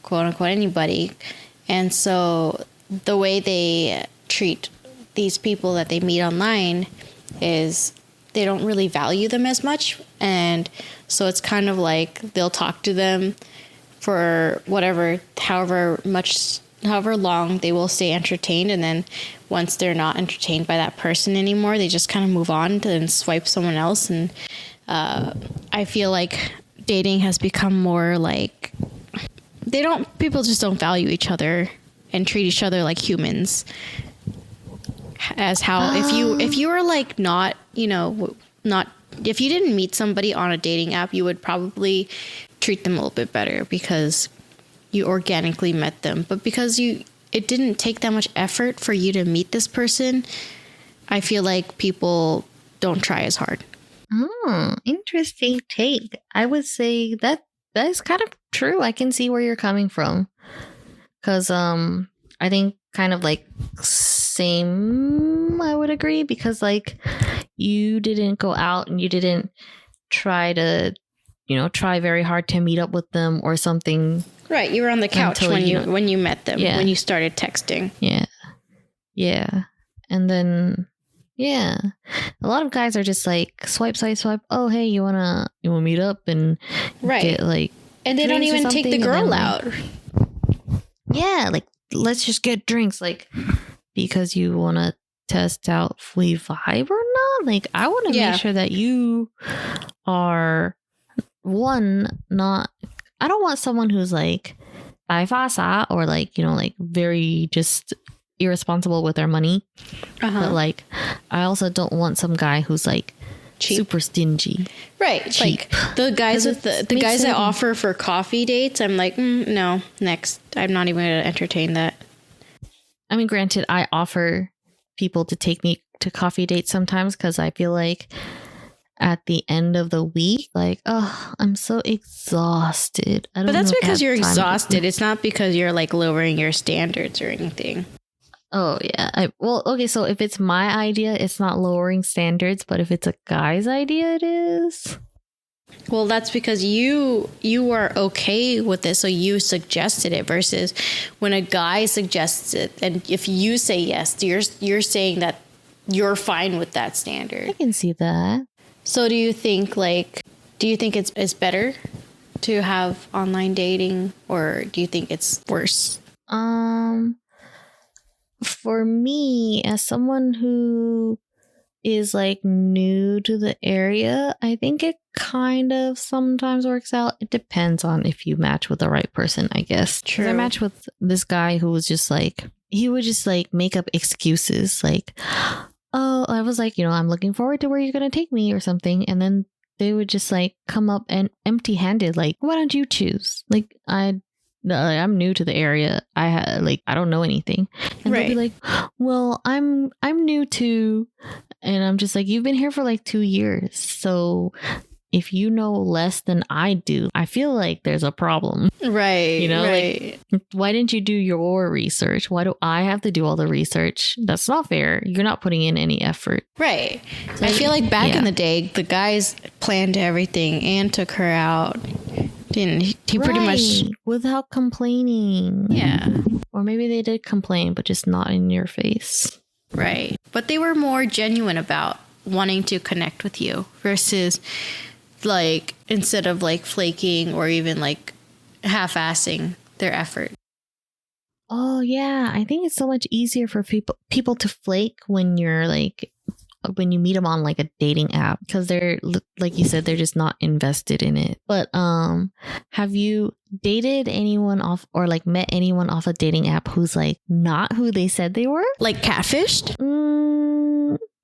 quote unquote anybody. And so the way they treat these people that they meet online is they don't really value them as much. And so it's kind of like they'll talk to them for however long they will stay entertained. And then once they're not entertained by that person anymore, they just kind of move on and swipe someone else. And I feel like dating has become more like people just don't value each other and treat each other like humans. As how if you were like not if you didn't meet somebody on a dating app, you would probably treat them a little bit better because you organically met them. But because it didn't take that much effort for you to meet this person, I feel like people don't try as hard. Oh, interesting take. I would say that is kind of true. I can see where you're coming from. Because I think kind of like same, I would agree, because like you didn't go out and you didn't try to, try very hard to meet up with them or something. Right. You were on the couch when you met them, yeah. when you started texting. Yeah. Yeah. And then, yeah, a lot of guys are just like swipe. Oh, hey, you wanna meet up and get like, and they don't even take the girl out. Yeah, like let's just get drinks, like because you want to test out if we vibe or not. Like I want to make sure that you are not. I don't want someone who's like fasa or like like very just irresponsible with their money. But like I also don't want some guy who's like cheap. Super stingy, right? Cheap. Like the guys with the guys that offer for coffee dates, I'm like, no, next. I'm not even going to entertain that. I mean, granted, I offer people to take me to coffee dates sometimes because I feel like at the end of the week, like, oh, I'm so exhausted. But that's because you're exhausted. It's not because you're like lowering your standards or anything. Oh, yeah. Okay, so if it's my idea, it's not lowering standards, but if it's a guy's idea, it is. Well, that's because you are okay with this, so you suggested it, versus when a guy suggests it, and if you say yes, you're saying that you're fine with that standard. I can see that. So do you think it's better to have online dating, or do you think it's worse? For me, as someone who is like new to the area, I think it kind of sometimes works out. It depends on if you match with the right person, I guess. True. I matched with this guy who was just like, he would just like make up excuses like, oh, I was like, I'm looking forward to where you're going to take me or something. And then they would just like come up and empty handed, like, why don't you choose? Like, I'm new to the area. I don't know anything. And they'll be like, well, I'm new too. And I'm just like, you've been here for like 2 years. So if you know less than I do, I feel like there's a problem. Right. Like, why didn't you do your research? Why do I have to do all the research? That's not fair. You're not putting in any effort. Right. So I feel like back in the day, the guys planned everything and took her out. He pretty much without complaining. Yeah. Or maybe they did complain, but just not in your face. Right. But they were more genuine about wanting to connect with you versus like instead of like flaking or even like half-assing their effort. Oh yeah, I think it's so much easier for people to flake when you're like when you meet them on like a dating app, because they're, like you said, they're just not invested in it. But have you dated anyone off or like met anyone off a dating app who's like not who they said they were? Like catfished?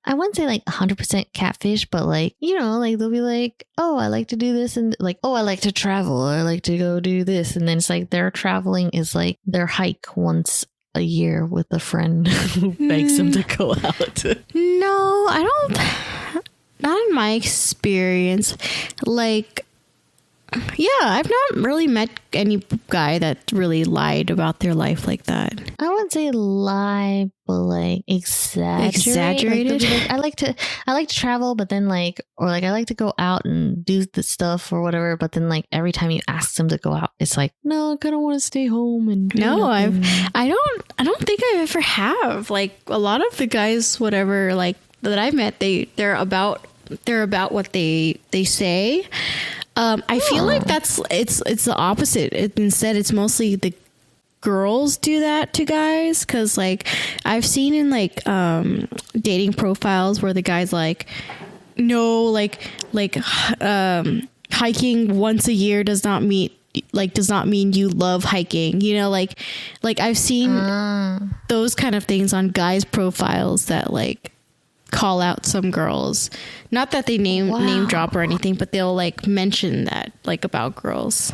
I wouldn't say like 100% catfish, but like, like they'll be like, oh, I like to do this, and like, oh, I like to travel, or I like to go do this, and then it's like their traveling is like their hike once a year with a friend who begs them to go out. No, I don't. Not in my experience. Like, yeah, I've not really met any guy that really lied about their life like that. I wouldn't say lie, but like exaggerated. Like, I like to travel, but then like, or like I like to go out and do the stuff or whatever. But then like every time you ask them to go out, it's like, no, I kind of want to stay home and do nothing. I don't think I ever have. Like a lot of the guys, whatever, like that I met, they're about what they say. I feel like it's the opposite. Instead, it's mostly the girls do that to guys, because like I've seen in like dating profiles where the guy's like, no, like hiking once a year does not mean you love hiking. Like I've seen those kind of things on guys' profiles that like call out some girls. Not that they name drop or anything, but they'll like mention that like about girls.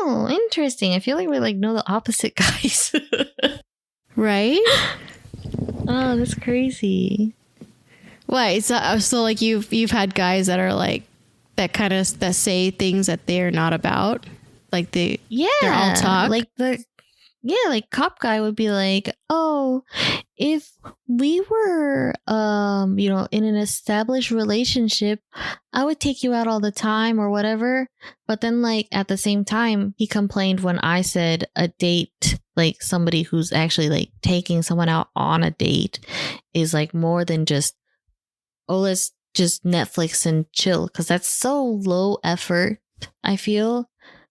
Oh, interesting. I feel like we like know the opposite guys. Right? Oh, that's crazy. Why? So like you've had guys that are like that say things that they're not about. Like they're all talk. Like yeah, like cop guy would be like, oh, if we were, in an established relationship, I would take you out all the time or whatever. But then, like, at the same time, he complained when I said a date, like somebody who's actually like taking someone out on a date is like more than just, oh, let's just Netflix and chill. Because that's so low effort, I feel,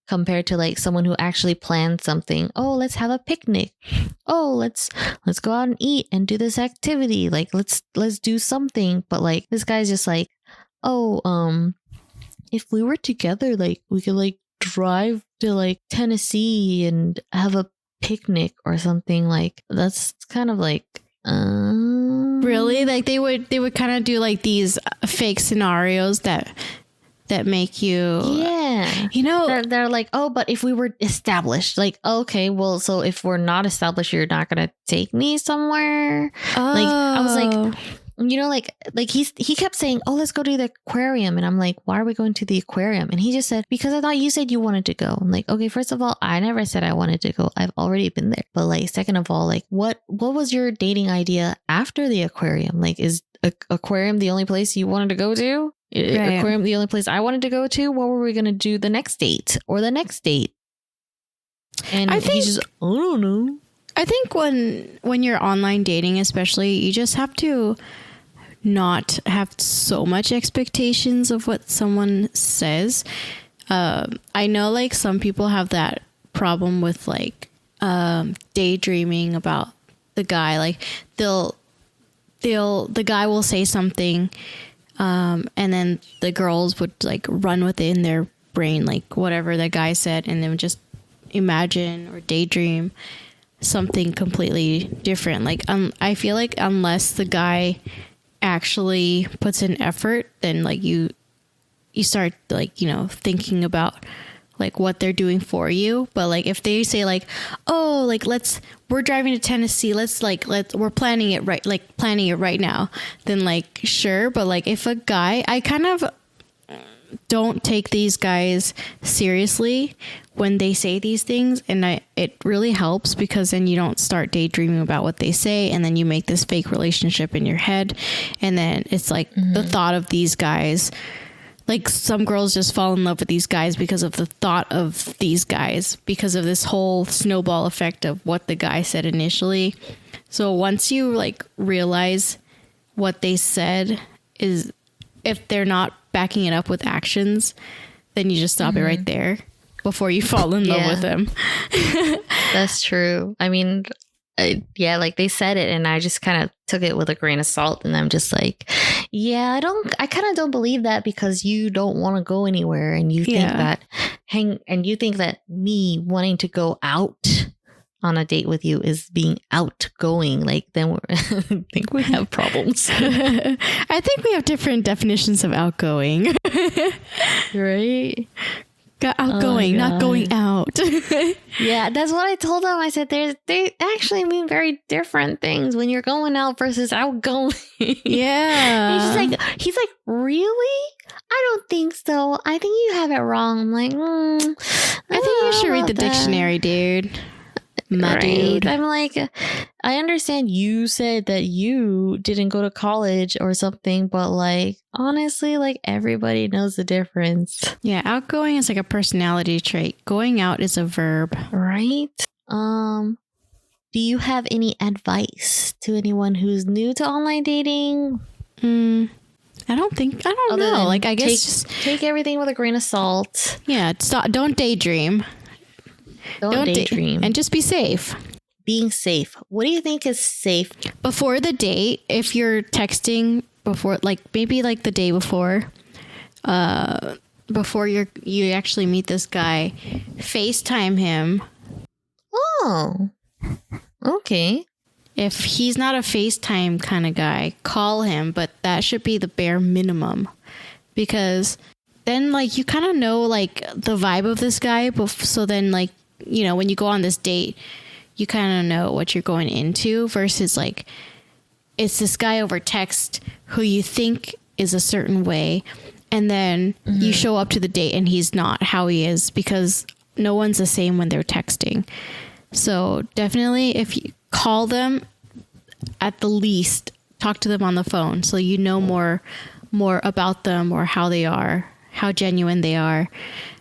compared to like someone who actually plans something. Oh, let's have a picnic. Oh, let's go out and eat and do this activity. Like let's do something. But like this guy's just like, oh, if we were together, like we could like drive to like Tennessee and have a picnic or something. Like that's kind of like Really? Like they would kind of do like these fake scenarios that make you, yeah, they're like, oh, but if we were established, like, okay, well, so if we're not established, you're not gonna take me somewhere. Like I was like, like he kept saying, oh, let's go to the aquarium, and I'm like, why are we going to the aquarium? And he just said, because I thought you said you wanted to go. I'm like, okay, first of all, I never said I wanted to go. I've already been there. But like, second of all, like, what was your dating idea after the aquarium? Like, is aquarium the only place you wanted to go to? Right. Aquarium the only place I wanted to go to? What were we going to do the next date or the next date? And he's just, I don't know. I think when you're online dating, especially, you just have to not have so much expectations of what someone says. I know like some people have that problem with like daydreaming about the guy. Like the guy will say something, and then the girls would like run with it in their brain, like whatever the guy said, and then just imagine or daydream something completely different. Like I feel like unless the guy actually puts in effort, then like you start like thinking about like what they're doing for you. But like if they say like, oh, like we're driving to Tennessee, we're planning it right now, then like sure. But like if a guy, I kind of don't take these guys seriously when they say these things, and it really helps because then you don't start daydreaming about what they say, and then you make this fake relationship in your head, and then it's like the thought of these guys. Like some girls just fall in love with these guys because of the thought of these guys, because of this whole snowball effect of what the guy said initially. So once you like realize what they said is, if they're not backing it up with actions, then you just stop it right there before you fall in love with them. That's true. I mean, like they said it and I just kind of took it with a grain of salt, and I'm just like, I kind of don't believe that, because you don't want to go anywhere, and you think that me wanting to go out on a date with you is being outgoing. Like then I think we have problems. I think we have different definitions of outgoing. Right? Outgoing, not going out. Yeah, that's what I told them. I said they actually mean very different things when you're going out versus outgoing. Yeah. And he's like, really? I don't think so. I think you have it wrong. I'm like, I think you should read the dictionary, dude. Dude. I'm like, I understand you said that you didn't go to college or something, but like honestly, like everybody knows the difference. Yeah, outgoing is like a personality trait. Going out is a verb, right? Do you have any advice to anyone who's new to online dating? I don't know. Like I guess just take everything with a grain of salt. Yeah, don't daydream. Don't daydream. And just be safe. Being safe. What do you think is safe? Before the date, if you're texting before, like maybe like the day before you actually meet this guy, FaceTime him. Oh, okay. If he's not a FaceTime kind of guy, call him, but that should be the bare minimum, because then like you kind of know like the vibe of this guy. So then like, when you go on this date, you kind of know what you're going into, versus like it's this guy over text who you think is a certain way, and then you show up to the date and he's not how he is, because no one's the same when they're texting. So definitely, if you call them, at the least, talk to them on the phone so you know more about them or how they are, how genuine they are.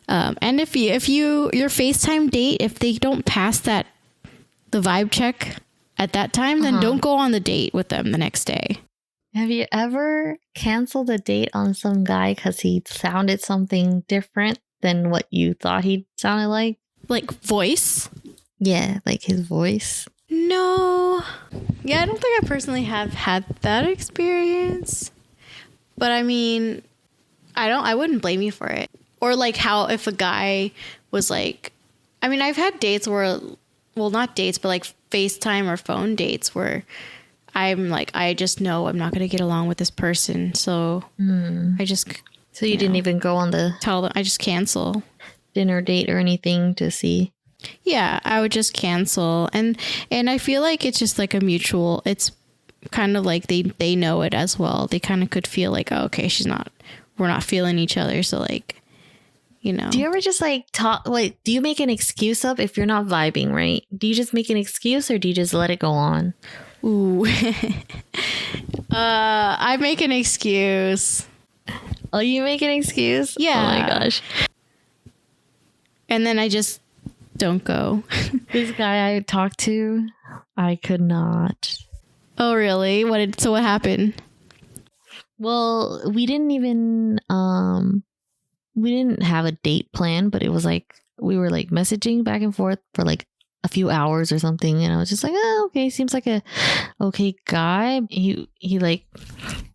And if your FaceTime date, if they don't pass the vibe check at that time, then don't go on the date with them the next day. Have you ever canceled a date on some guy because he sounded something different than what you thought he sounded like? Like voice? Yeah, like his voice. No. Yeah, I don't think I personally have had that experience. But I mean, I wouldn't blame you for it. Or like how if a guy was like, I mean, I've had dates where, well, not dates, but like FaceTime or phone dates where I'm like, I just know I'm not going to get along with this person. So I just... So you didn't even go on the... Tell them, I just cancel. Dinner date or anything to see? Yeah, I would just cancel. And I feel like it's just like a mutual... It's kind of like they know it as well. They kind of could feel like, oh, okay, we're not feeling each other. So like, you know. Do you ever just like talk... Wait, do you make an excuse up if you're not vibing, right? Do you just make an excuse or do you just let it go on? Ooh. I make an excuse. Oh, you make an excuse? Yeah. Oh my gosh. And then I just don't go. This guy I talked to, I could not. Oh, really? What happened? Well, we didn't have a date plan, but it was like we were like messaging back and forth for like a few hours or something, and I was just like, oh, okay, seems like a okay guy. He like,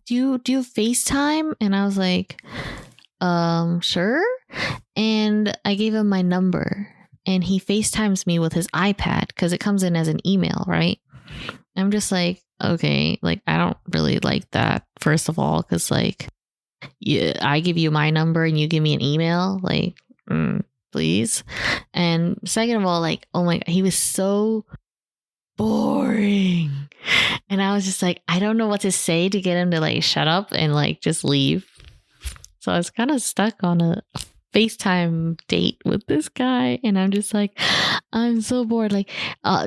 do you FaceTime? And I was like, sure. And I gave him my number, and he FaceTimes me with his iPad because it comes in as an email, right? I'm just like, okay, like I don't really like that, first of all, because like, yeah, I give you my number and you give me an email, like, please. And second of all, like, oh my God, he was so boring. And I was just like, I don't know what to say to get him to like shut up and like just leave. So I was kind of stuck on a FaceTime date with this guy, and I'm just like, I'm so bored. Like,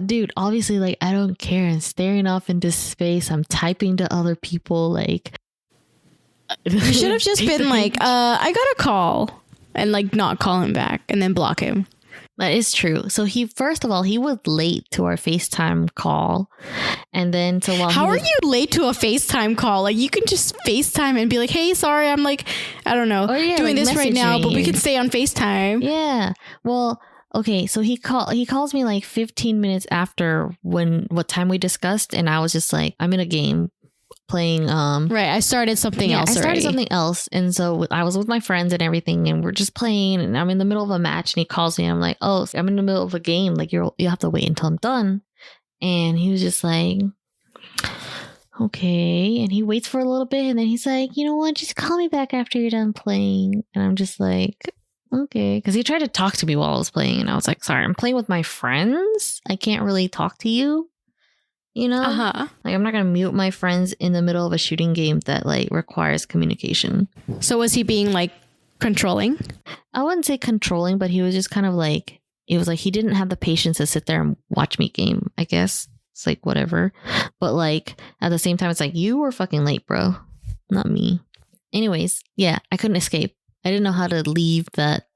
dude, obviously, like, I don't care. I'm staring off into space. I'm typing to other people. Like, you should have just been like, I got a call, and like not call him back and then block him. That is true. So first of all, he was late to our FaceTime call. And then how are you late to a FaceTime call? Like you can just FaceTime and be like, hey, sorry, I'm like, I don't know, doing like this right now, but we can stay on FaceTime. Yeah. Well, okay. So he calls me like 15 minutes after what time we discussed. And I was just like, I'm in a game playing right, I started something else and so I was with my friends and everything, and we're just playing, and I'm in the middle of a match, and he calls me, and I'm like, oh, I'm in the middle of a game, like you have to wait until I'm done. And he was just like, okay. And he waits for a little bit, and then he's like, you know what, just call me back after you're done playing. And I'm just like, okay, because he tried to talk to me while I was playing, and I was like, sorry, I'm playing with my friends, I can't really talk to you. You know, like I'm not going to mute my friends in the middle of a shooting game that like requires communication. So was he being like controlling? I wouldn't say controlling, but he was just kind of like, it was like he didn't have the patience to sit there and watch me game, I guess. It's like whatever. But like at the same time, it's like, you were fucking late, bro. Not me. Anyways, yeah, I couldn't escape. I didn't know how to leave that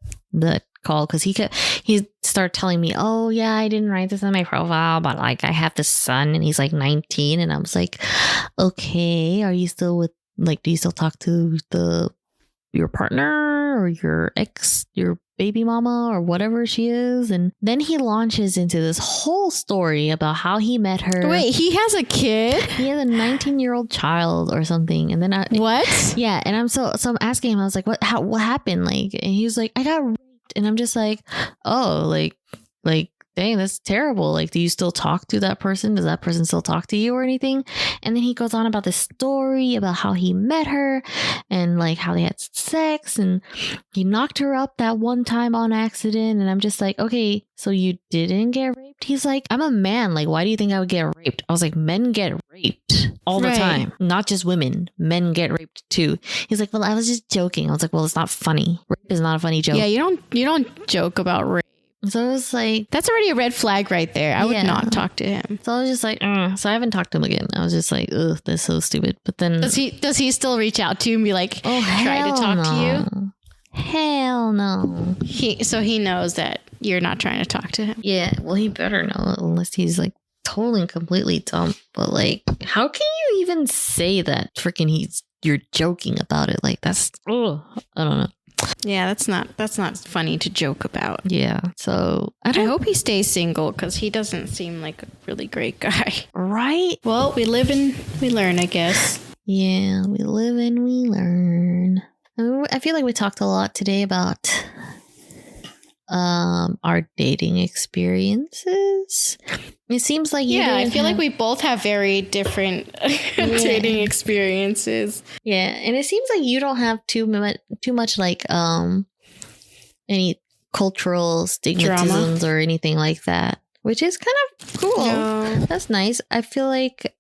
call because he started telling me, oh yeah, I didn't write this on my profile, but like I have this son and he's like 19. And I was like, okay, are you still with, like, do you still talk to your partner or your baby mama or whatever she is? And then he launches into this whole story about how he met her. Wait, he has a kid? He has a 19-year-old child or something. And then what? Yeah, and I'm asking him, I was like, what happened? Like, and he was like, I got raped. And I'm just like, oh, like, dang, that's terrible. Like, do you still talk to that person? Does that person still talk to you or anything? And then he goes on about this story about how he met her and like how they had sex and he knocked her up that one time on accident. And I'm just like, okay, so you didn't get raped? He's like, I'm a man. Like, why do you think I would get raped? I was like, men get raped all the time. Not just women. Men get raped too. He's like, well, I was just joking. I was like, well, it's not funny. Rape is not a funny joke. Yeah, you don't joke about rape. So it was like, that's already a red flag right there. I would Yeah. not talk to him. so I was just like, so I haven't talked to him again. I was just like, ugh, that's so stupid. But then, Does he still reach out to you and be like, oh, try to talk to you? no. Hell no. So he knows that you're not trying to talk to him. Yeah, well, he better know, unless he's like totally and completely dumb. But like, how can you even say that? Freaking, you're joking about it. Like, that's, I don't know. Yeah, that's not funny to joke about. Yeah, so I hope he stays single because he doesn't seem like a really great guy. right? Well, we live and we learn, I guess. Yeah, we live and we learn. I feel like we talked a lot today about our dating experiences. It seems like I feel like we both have very different dating experiences. Yeah, and it seems like you don't have too much like any cultural stigmatisms or anything like that, which is kind of cool. No. That's nice. I feel like,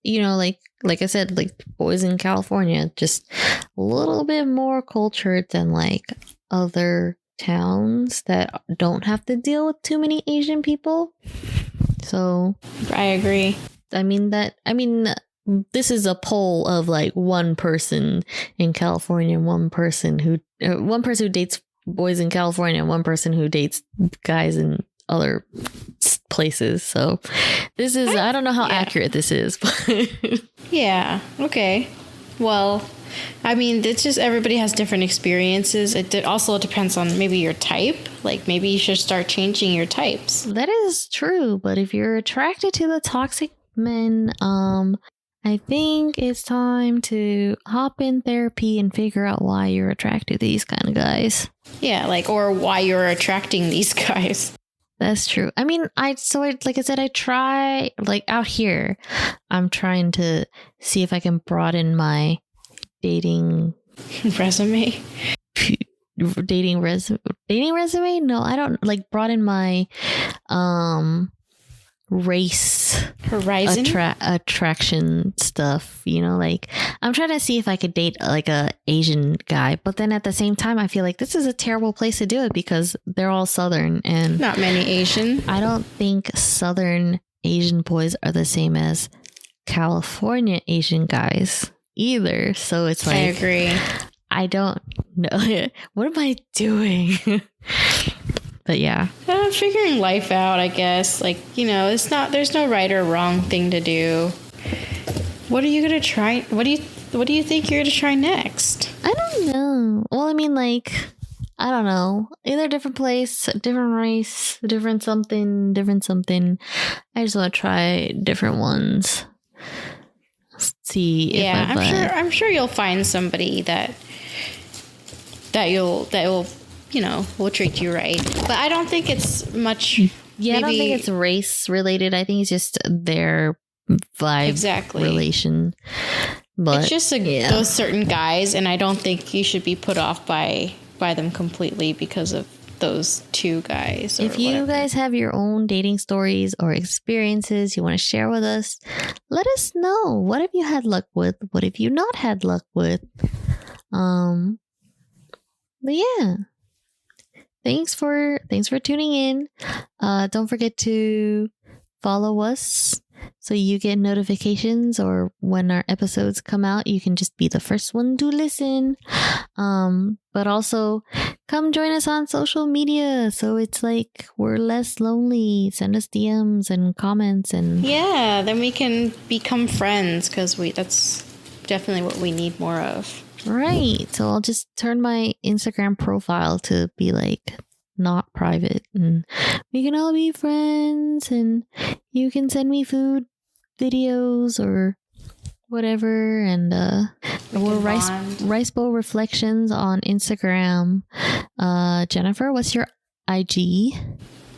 like I said, like boys in California, just a little bit more cultured than like other towns that don't have to deal with too many Asian people. So I agree. I mean, this is a poll of like one person in California, one person who dates boys in California, and one person who dates guys in other places. So this is, I don't know how accurate this is, but yeah. Okay. Well, I mean, it's just everybody has different experiences. It also depends on maybe your type. Like maybe you should start changing your types. That is true. But if you're attracted to the toxic men, I think it's time to hop in therapy and figure out why you're attracted to these kind of guys. Yeah, or why you're attracting these guys. That's true. I mean, like I said, I try, like out here, I'm trying to see if I can broaden my dating resume. Dating resume? No, I don't, like broaden my race horizon attraction stuff, like I'm trying to see if I could date like a Asian guy, but then at the same time I feel like this is a terrible place to do it because they're all Southern and not many Asian. I don't think Southern Asian boys are the same as California Asian guys either, so it's like, I agree. I don't know. What am I doing? But yeah, figuring life out, I guess. Like, there's no right or wrong thing to do. What are you gonna try? What do you think you're gonna try next? I don't know. Well, I mean, like, I don't know. Either different place, different race, different something. I just want to try different ones. See if I'm sure you'll find somebody that will will treat you right. But I don't think it's much. Yeah, I don't think it's race related. I think it's just their vibe relation. But it's just those certain guys, and I don't think you should be put off by them completely because of those two guys. If you guys have your own dating stories or experiences you want to share with us, let us know. What have you had luck with? What have you not had luck with? But yeah. Thanks for tuning in. Don't forget to follow us so you get notifications, or when our episodes come out, you can just be the first one to listen. But also come join us on social media so it's like we're less lonely. Send us DMs and comments, and then we can become friends because that's definitely what we need more of. Right. So I'll just turn my Instagram profile to be like not private, and we can all be friends, and you can send me food videos or whatever, and we're Rice Bowl Reflections on Instagram. Jennifer, what's your IG?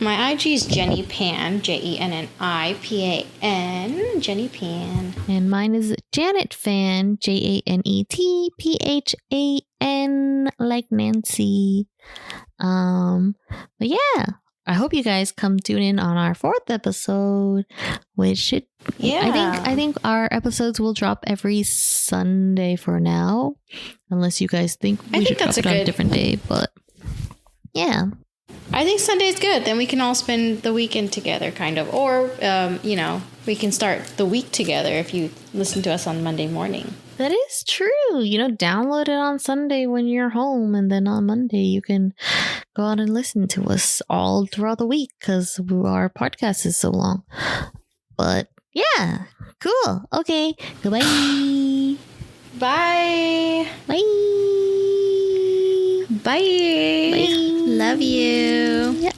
My IG is Jenny Pan, JenniPan, Jenny Pan. And mine is Janet Fan, JanetPhan, like Nancy. But yeah, I hope you guys come tune in on our 4th episode, which should, I think our episodes will drop every Sunday for now, unless you guys think we should drop it on a different day, but yeah. I think Sunday's good. Then we can all spend the weekend together, kind of. Or, we can start the week together if you listen to us on Monday morning. That is true. Download it on Sunday when you're home, and then on Monday you can go out and listen to us all throughout the week because our podcast is so long. But yeah, cool. Okay, goodbye. Bye. Bye. Bye. Bye. Love you. Yeah.